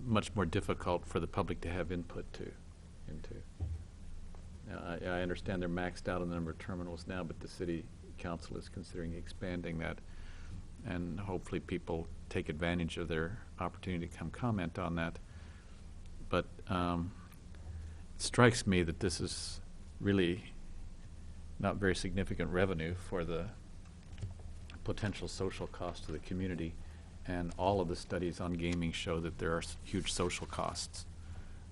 much more difficult for the public to have input into. Now, I understand they're maxed out on the number of terminals now, but the city council is considering expanding that, and hopefully people take advantage of their opportunity to come comment on that. But it strikes me that this is really not very significant revenue for the potential social cost to the community, and all of the studies on gaming show that there are huge social costs.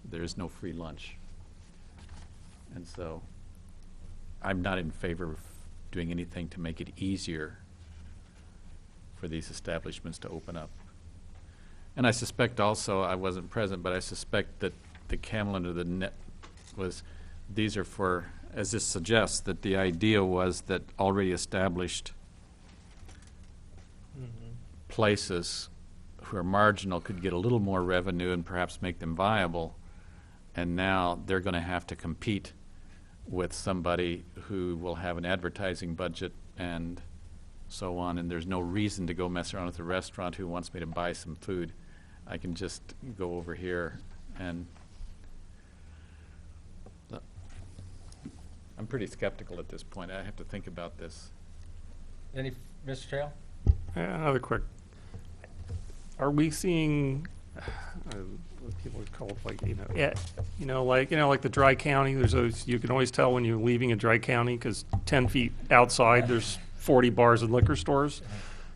There is no free lunch. And so I'm not in favor of doing anything to make it easier for these establishments to open up. And I suspect also, I wasn't present, but I suspect that the camel under the net was, these are for, as this suggests, that the idea was that already established places who are marginal could get a little more revenue and perhaps make them viable, and now they're going to have to compete with somebody who will have an advertising budget and so on, and there's no reason to go mess around with a restaurant who wants me to buy some food. I can just go over here, and I'm pretty skeptical at this point. I have to think about this. Mr. Trail? Another quick. Are we seeing what people would call it, like the dry county? There's always, you can always tell when you're leaving a dry county because 10 feet outside there's 40 bars and liquor stores.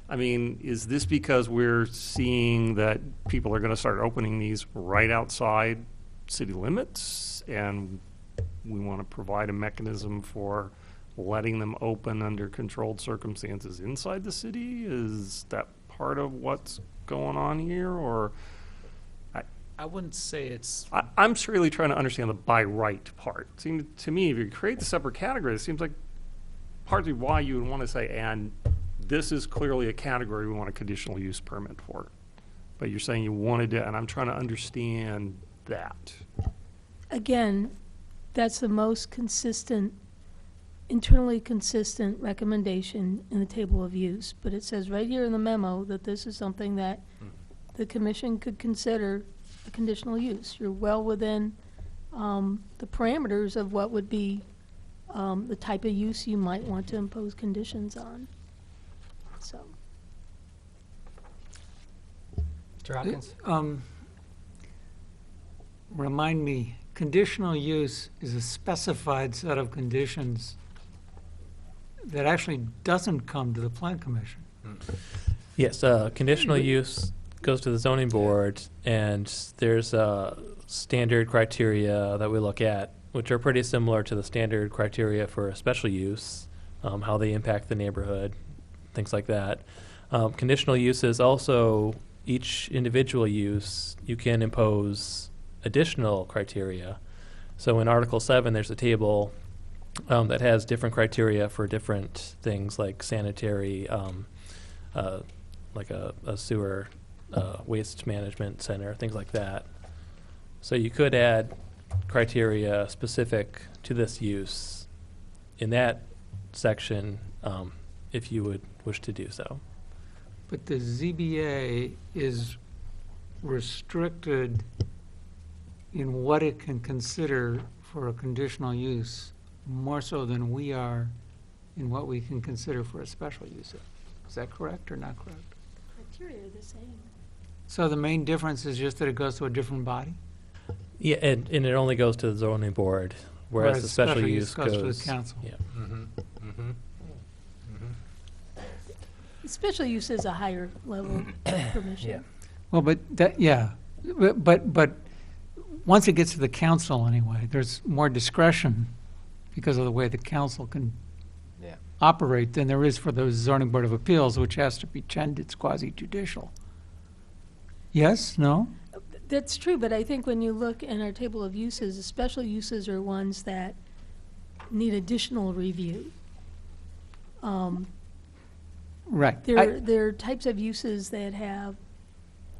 I mean, is this because we're seeing that people are going to start opening these right outside city limits, and we want to provide a mechanism for letting them open under controlled circumstances inside the city? Is that part of what's going on here, or? I wouldn't say it's. I'm really trying to understand the by right part. Seems to me, if you create the separate category, it seems like partly why you would want to say, and this is clearly a category we want a conditional use permit for. But you're saying you wanted to, and I'm trying to understand that. Again, that's the most consistent, internally consistent recommendation in the table of use. But it says right here in the memo that this is something that the commission could consider a conditional use. You're well within the parameters of what would be the type of use you might want to impose conditions on. So. Mr. Hopkins? Remind me, conditional use is a specified set of conditions that actually doesn't come to the plan commission. Yes, conditional use goes to the zoning board, and there's standard criteria that we look at, which are pretty similar to the standard criteria for a special use, how they impact the neighborhood, things like that. Conditional uses also, each individual use, you can impose additional criteria. So in Article 7, there's a table that has different criteria for different things like sanitary, like a sewer waste management center, things like that. So you could add criteria specific to this use in that section if you would wish to do so. But the ZBA is restricted in what it can consider for a conditional use, more so than we are in what we can consider for a special use. Is that correct or not correct? Criteria are the same. So the main difference is just that it goes to a different body? Yeah, and it only goes to the zoning board, whereas the special use goes to the council. Yeah. Special use is a higher level permission. Yeah. Well, but that, yeah, but once it gets to the council anyway, there's more discretion because of the way the council can operate than there is for the zoning board of appeals, which has to pretend it's quasi-judicial. Yes, no? That's true, but I think when you look in our table of uses, the special uses are ones that need additional review. Right. There are types of uses that have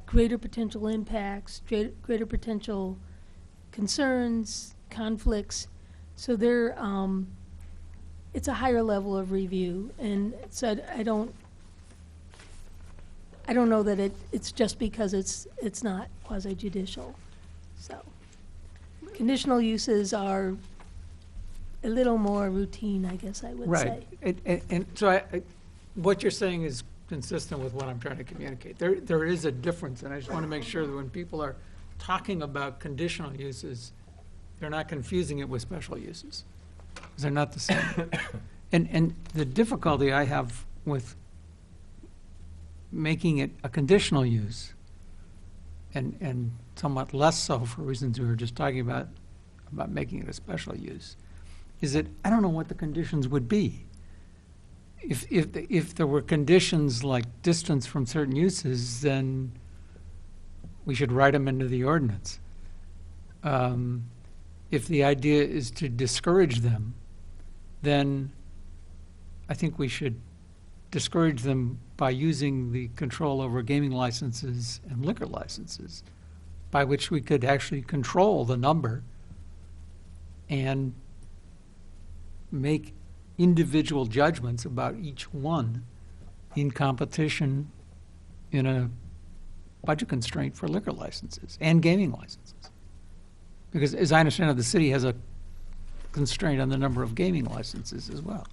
greater potential impacts, greater potential concerns, conflicts. So it's a higher level of review, and so I don't know that it's just because it's not quasi-judicial. So conditional uses are a little more routine, I guess I would say. Right. And so what you're saying is consistent with what I'm trying to communicate. There is a difference, and I just want to make sure that when people are talking about conditional uses, they're not confusing it with special uses, because they're not the same. And the difficulty I have with making it a conditional use, and somewhat less so for reasons we were just talking about making it a special use, is that I don't know what the conditions would be. If there were conditions like distance from certain uses, then we should write them into the ordinance. If the idea is to discourage them, then I think we should discourage them by using the control over gaming licenses and liquor licenses, by which we could actually control the number and make individual judgments about each one in competition in a budget constraint for liquor licenses and gaming licenses. Because as I understand it, the city has a constraint on the number of gaming licenses as well.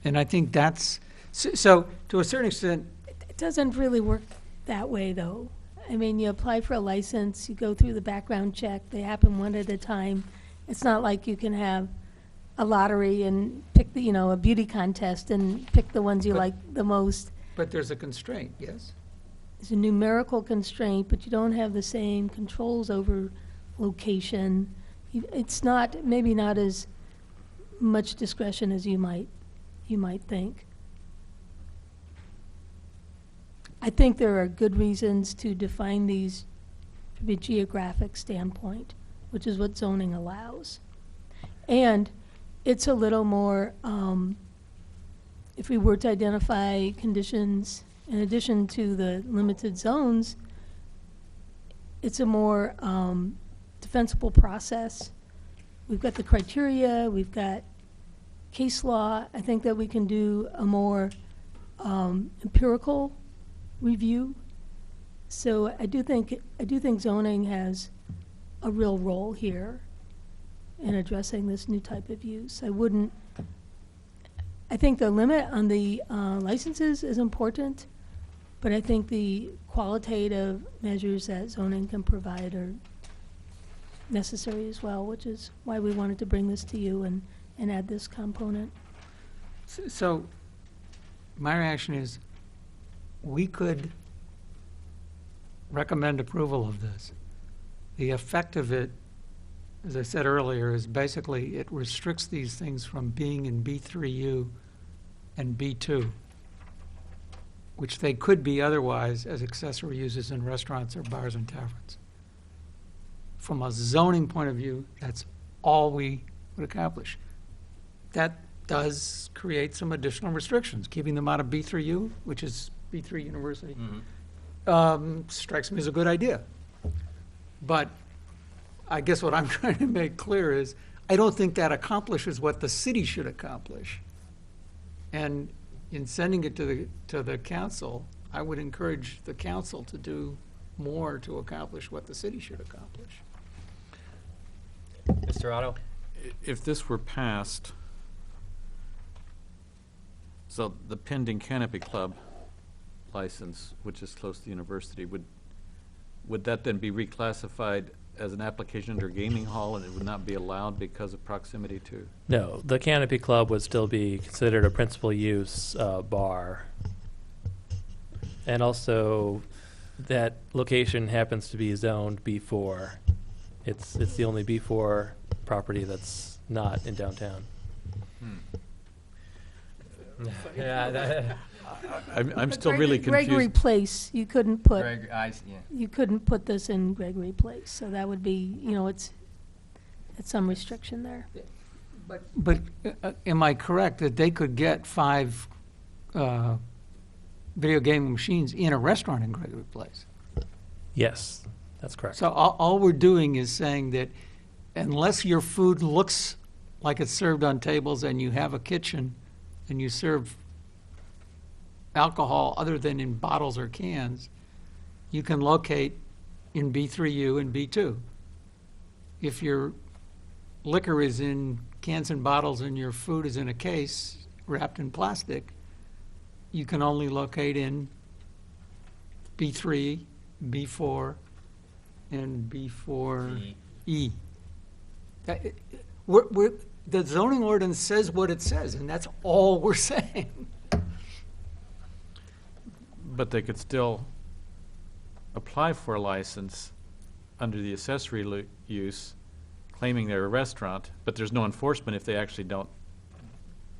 And I think that's, so to a certain extent. It doesn't really work that way, though. I mean, you apply for a license, you go through the background check, they happen one at a time. It's not like you can have a lottery and pick a beauty contest and pick the ones you like the most. But there's a constraint, yes? It's a numerical constraint, but you don't have the same controls over location. It's maybe not as much discretion as you might think. I think there are good reasons to define these from a geographic standpoint, which is what zoning allows. And it's a little more, if we were to identify conditions in addition to the limited zones, it's a more defensible process. We've got the criteria, we've got case law. I think that we can do a more empirical review. So I do think zoning has a real role here in addressing this new type of use. I think the limit on the licenses is important, but I think the qualitative measures that zoning can provide are necessary as well, which is why we wanted to bring this to you and add this component. So my reaction is we could recommend approval of this. The effect of it, as I said earlier, is basically it restricts these things from being in B3U and B2, which they could be otherwise as accessory uses in restaurants or bars and taverns. From a zoning point of view, that's all we would accomplish. That does create some additional restrictions. Keeping them out of B3U, which is B3 University, strikes me as a good idea. But I guess what I'm trying to make clear is I don't think that accomplishes what the city should accomplish. And in sending it to the council, I would encourage the council to do more to accomplish what the city should accomplish. Mr. Otto? If this were passed, so the pending Canopy Club license, which is close to the university, would that then be reclassified as an application under gaming hall, and it would not be allowed because of proximity to? No, the Canopy Club would still be considered a principal use bar. And also, that location happens to be zoned B4. It's the only B4 property that's not in downtown. Yeah, I'm still really Gregory confused. Place, you couldn't put, yeah. you couldn't put this in Gregory Place, so that would be, it's some restriction there. But am I correct that they could get 5 video gaming machines in a restaurant in Gregory Place? Yes, that's correct. So all we're doing is saying that unless your food looks like it's served on tables and you have a kitchen and you serve alcohol other than in bottles or cans, you can locate in B3U and B2. If your liquor is in cans and bottles and your food is in a case wrapped in plastic, you can only locate in B3, B4, and B4E. The zoning ordinance says what it says, and that's all we're saying. But they could still apply for a license under the accessory use, claiming they're a restaurant, but there's no enforcement if they actually don't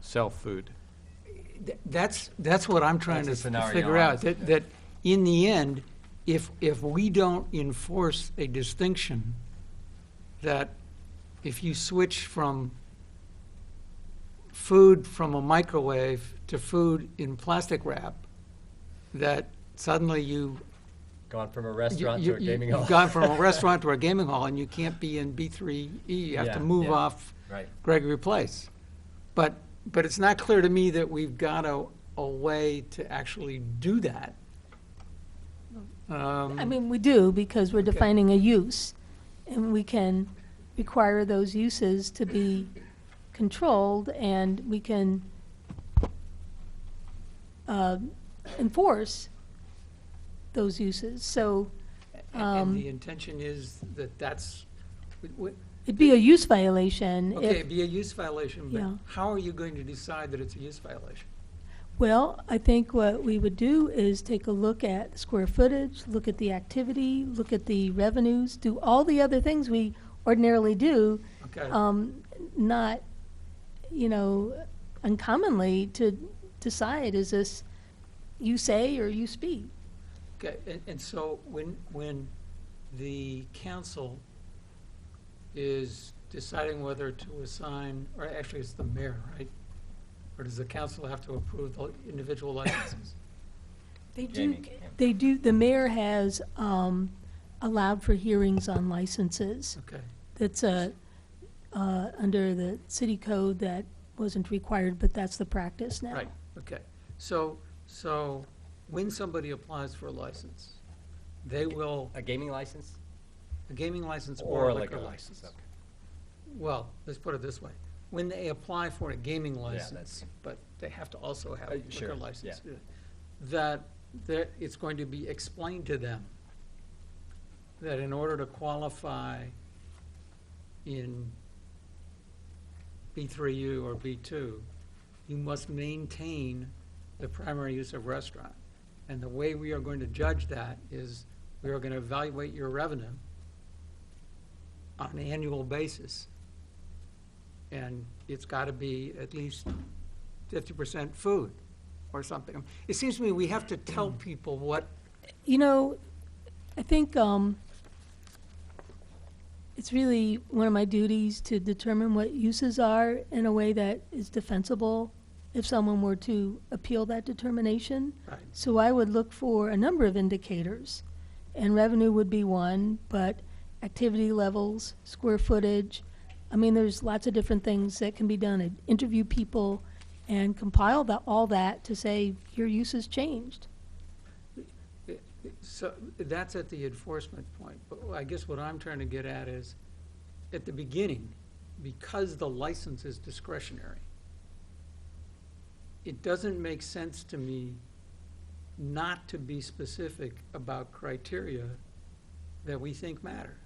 sell food. That's what I'm trying That's to the scenario figure I out, that in the end, if we don't enforce a distinction, that if you switch from food from a microwave to food in plastic wrap, that suddenly you've Gone from a restaurant to a gaming hall. gone from a restaurant to a gaming hall, and you can't be in B3E. You have Yeah, to move yeah. off Right. Gregory Place. But it's not clear to me that we've got a way to actually do that. I mean, we do, because we're defining a use, and we can require those uses to be controlled, and we can enforce those uses. So And the intention is that that's, it'd be a use violation okay, if, it'd be a use violation, but Yeah. how are you going to decide that it's a use violation? well, I think what we would do is take a look at square footage, look at the activity, look at the revenues, do all the other things we ordinarily do, Okay, not, uncommonly to decide, is this use A or use B? okay, and so when the council is deciding whether to assign, or actually it's the mayor, right? Or does the council have to approve the individual licenses? They Jamie, the mayor has allowed for hearings on licenses. Okay, That's under the city code that wasn't required, but that's the practice now. right, okay. So when somebody applies for a license, they will, A gaming license? a gaming license Or or a a liquor liquor license. license, Well, let's put it this way. When they apply for a gaming that's- license, but they have to also have a sure, liquor license, that it's going to be explained to them that in order to qualify in B3U or B2, you must maintain the primary use of restaurant. And the way we are going to judge that is we are going to evaluate your revenue on an annual basis. And it's got to be at least 50% food or something. It seems to me we have to tell people what, I think it's really one of my duties to determine what uses are in a way that is defensible if someone were to appeal that determination. right, So I would look for a number of indicators, and revenue would be one, but activity levels, square footage. I mean, there's lots of different things that can be done. I'd interview people and compile all that to say, your use has changed. so that's at the enforcement point. But I guess what I'm trying to get at is, at the beginning, because the license is discretionary, it doesn't make sense to me not to be specific about criteria that we think matter.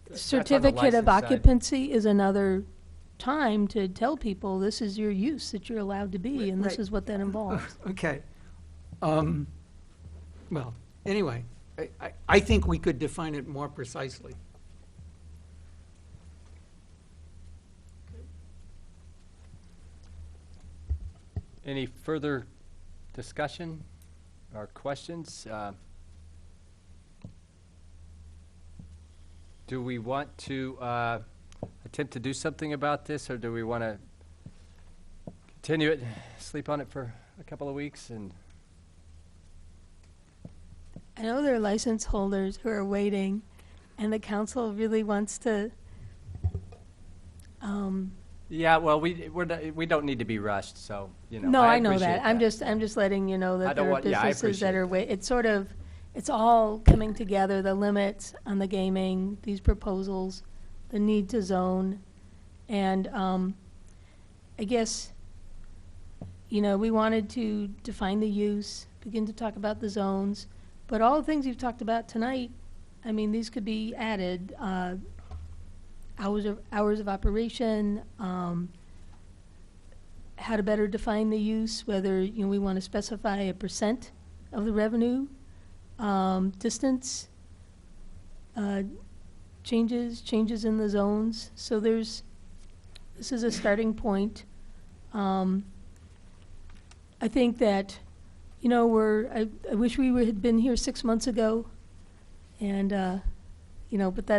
That's on the Certificate of license side. occupancy is another time to tell people, this is your use that you're allowed to be, and this Right. is what that involves. Okay. Well, anyway, I think we could define it more precisely. Any further discussion or questions? Do we want to attempt to do something about this, or do we want to continue it, sleep on it for a couple of weeks? And I know there are license holders who are waiting, and the council really wants to, yeah, well, we don't need to be rushed, so, you know. no, I know appreciate that. I'm just letting you know I that don't there are want- yeah, I businesses that appreciate are it's sort of, it's all coming together, the limits on the gaming, these proposals, the need to zone, and, I guess, you know, we wanted to define the use, begin to talk about the zones, but all the things you've talked about tonight, I mean, these could be added, hours of operation, how to better define the use, whether, you know, we want to specify a % of the revenue, distance, changes in the zones. So this is a starting point. I think that, you know, I wish we had been here 6 months ago, and, you know, but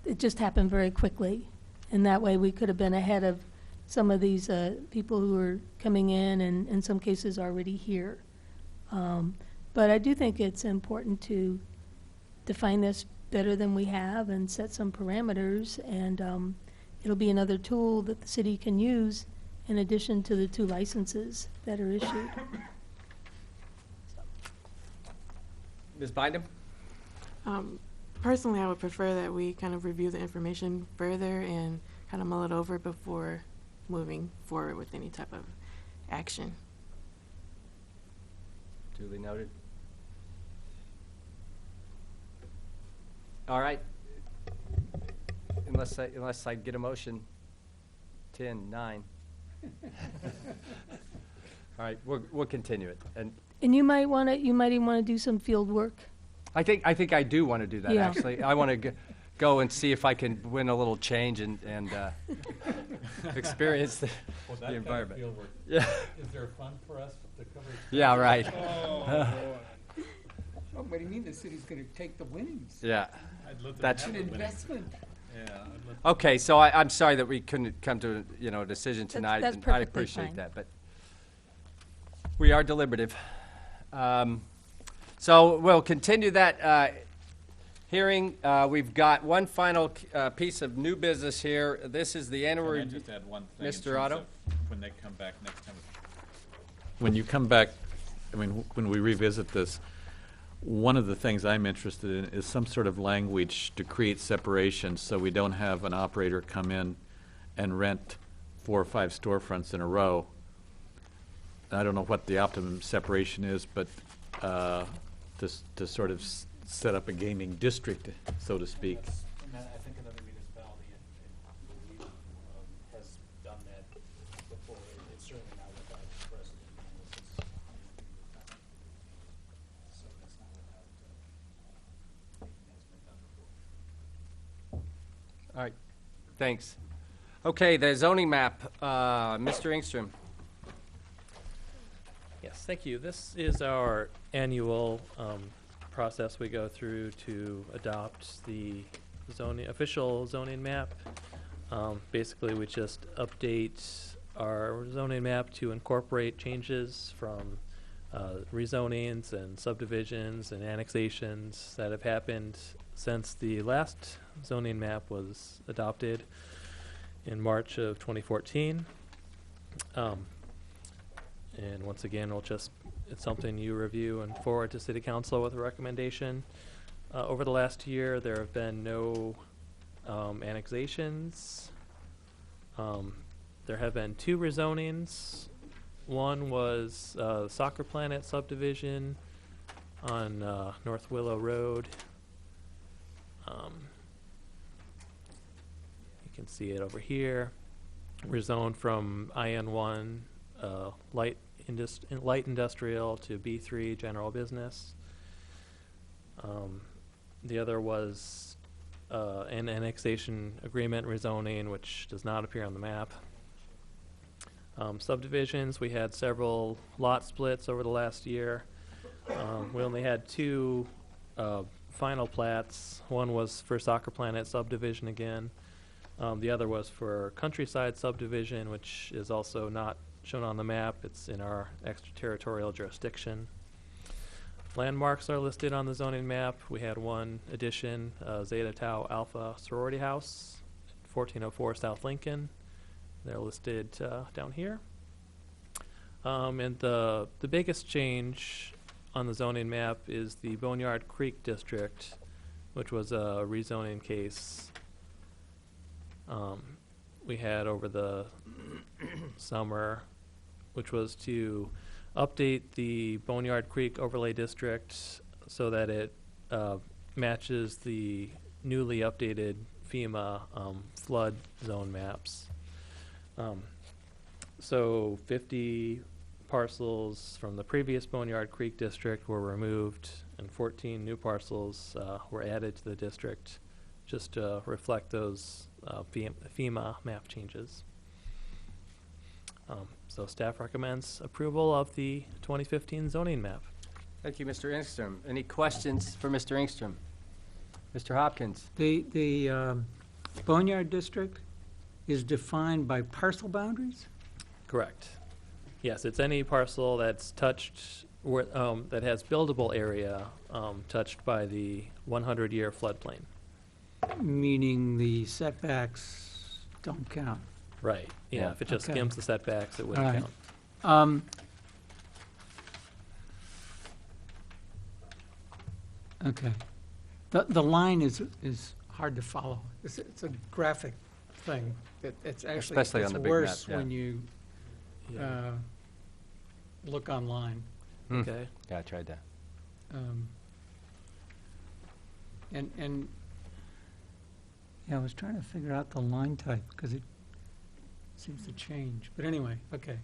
it just happened very quickly, and that way we could have been ahead of some of these people who are coming in and in some cases already here. But I do think it's important to define this better than we have and set some parameters, and it'll be another tool that the city can use in addition to the 2 licenses that are issued. Ms. Bynum? Personally, I would prefer that we kind of review the information further and kind of mull it over before moving forward with any type of action. Duly noted. All right. Unless I get a motion, 10, 9. All right, we'll continue it. And And you might even want to do some field work. I think I do want to do that, Yeah. actually. I want to go and see if I can win a little change and experience the environment. Yeah. Is there fun for us to cover? Yeah, right. Oh, what do you mean the city's going to take the winnings? Yeah. That's An investment. okay. So I'm sorry that we couldn't come to a decision tonight. that's and I perfectly appreciate fine. that, but we are deliberative. So we'll continue that hearing. We've got one final piece of new business here. This is the annual Can I review. just add one thing? in Mr. terms Otto? of when they come back next time? When you come back, I mean, when we revisit this, one of the things I'm interested in is some sort of language to create separation so we don't have an operator come in and rent 4 or 5 storefronts in a row. I don't know what the optimum separation is, but to sort of set up a gaming district, so to speak. I think another municipality has done that before. It's certainly not without precedent. So that's not without anything that's been done before. All right. Thanks. Okay, the zoning map, Mr. Engstrom. Yes, thank you. This is our annual process we go through to adopt the official zoning map. Basically, we just update our zoning map to incorporate changes from rezonings and subdivisions and annexations that have happened since the last zoning map was adopted in March of 2014. And once again, it's something you review and forward to City Council with a recommendation. Over the last year, there have been no annexations. There have been 2 rezonings. One was Soccer Planet subdivision on North Willow Road. You can see it over here. Rezoned from IN1 light industrial to B3 general business. The other was an annexation agreement rezoning, which does not appear on the map. Subdivisions, we had several lot splits over the last year. We only had two final plats. One was for Soccer Planet subdivision again. The other was for Countryside subdivision, which is also not shown on the map. It's in our extraterritorial jurisdiction. Landmarks are listed on the zoning map. We had one addition, Zeta Tau Alpha Sorority House, 1404 South Lincoln. They're listed down here. And the biggest change on the zoning map is the Boneyard Creek District, which was a rezoning case we had over the summer, which was to update the Boneyard Creek Overlay District so that it matches the newly updated FEMA flood zone maps. So 50 parcels from the previous Boneyard Creek District were removed, and 14 new parcels were added to the district just to reflect those FEMA map changes. So staff recommends approval of the 2015 zoning map. Thank you, Mr. Engstrom. Any questions for Mr. Engstrom? Mr. Hopkins? The Boneyard District is defined by parcel boundaries? Correct. Yes, it's any parcel that's touched, that has buildable area touched by the 100-year floodplain. Meaning the setbacks don't count? Right, yeah, Yeah. if it just Okay. skims the setbacks, it All wouldn't right. count. Okay. The line is hard to follow. It's a graphic thing. It's actually, Especially on it's the big worse map, yeah. when you Yeah. look online. Okay. Yeah, I tried that. And yeah, I was trying to figure out the line type because it seems to change. But anyway, okay.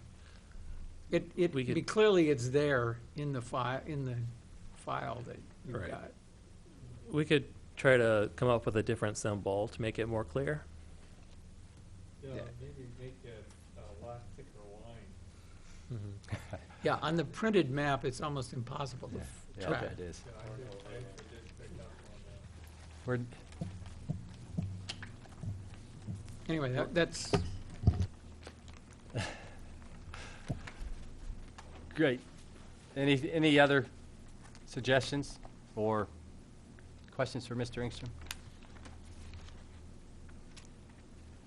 We could- Clearly it's there in the file that you've Right. got. We could try to come up with a different symbol to make it more clear. Yeah, Yeah. maybe make it a lot thicker line. Yeah, on the printed map, it's almost impossible to Yeah, track. it is. Yeah, I did pick up on that. We're, Anyway, that's, great. Any other suggestions or questions for Mr. Engstrom?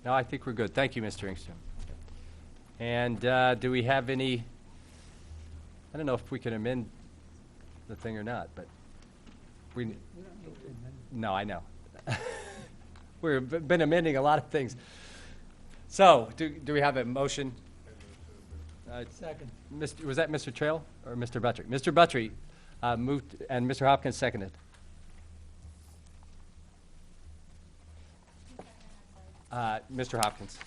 No, I think we're good. Thank you, Mr. Engstrom. And do we have any, I don't know if we can amend the thing or not, but no, I know. We've been amending a lot of things. So, do we have a motion? second. Was that Mr. Trail or Mr. Buttrick? Mr. Buttrick moved, and Mr. Hopkins seconded. Mr. Hopkins.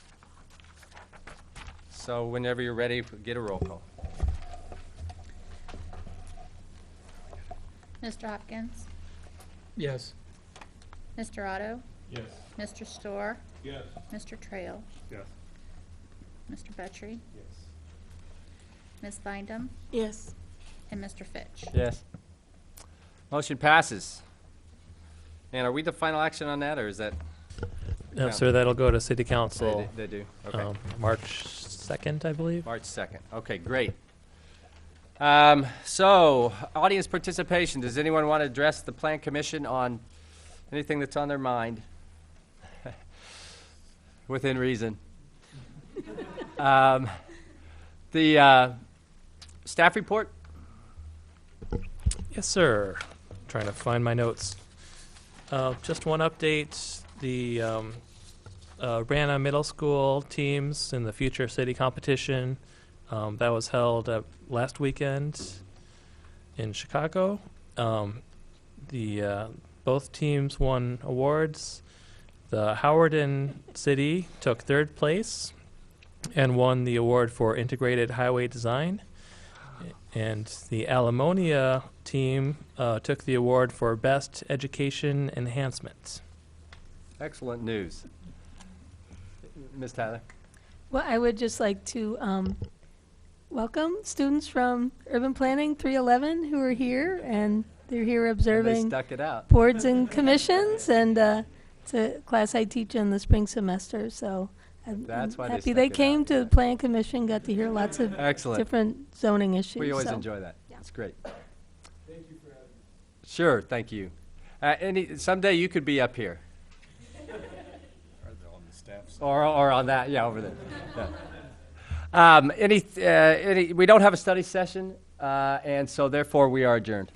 So whenever you're ready, get a roll call. Mr. Hopkins? Yes. Mr. Otto? Yes. Mr. Storr? Yes. Mr. Trail? Yes. Mr. Petrie? Yes. Ms. Bindum? Yes. And Mr. Fitch? Yes. Motion passes. And are we the final action on that, or is that? No, No. sir, that'll go to city council They do, okay. March 2nd, I believe. March 2nd. Okay, great. So, audience participation. Does anyone want to address the Plan Commission on anything that's on their mind? Within reason. The staff report? Yes, sir. Trying to find my notes. Just one update. The Urbana Middle School teams in the Future City competition that was held last weekend in Chicago. Both teams won awards. The Howardin City took third place and won the award for integrated highway design. And the Alamonia team took the award for best education enhancement. Excellent news. Ms. Tyler? Well, I would just like to welcome students from Urban Planning 311 who are here, and they're here They observing stuck it out. boards and commissions, and it's a class I teach in the spring semester, so I'm That's why they happy stuck they it came out. to the Plan Commission, got to hear lots of Excellent. different zoning issues. We always so. enjoy that. Yeah. It's great. Thank you for having me. Sure, thank you. Someday you could be up here. Or on that, yeah, over there. Yeah. We don't have a study session, and so therefore we are adjourned.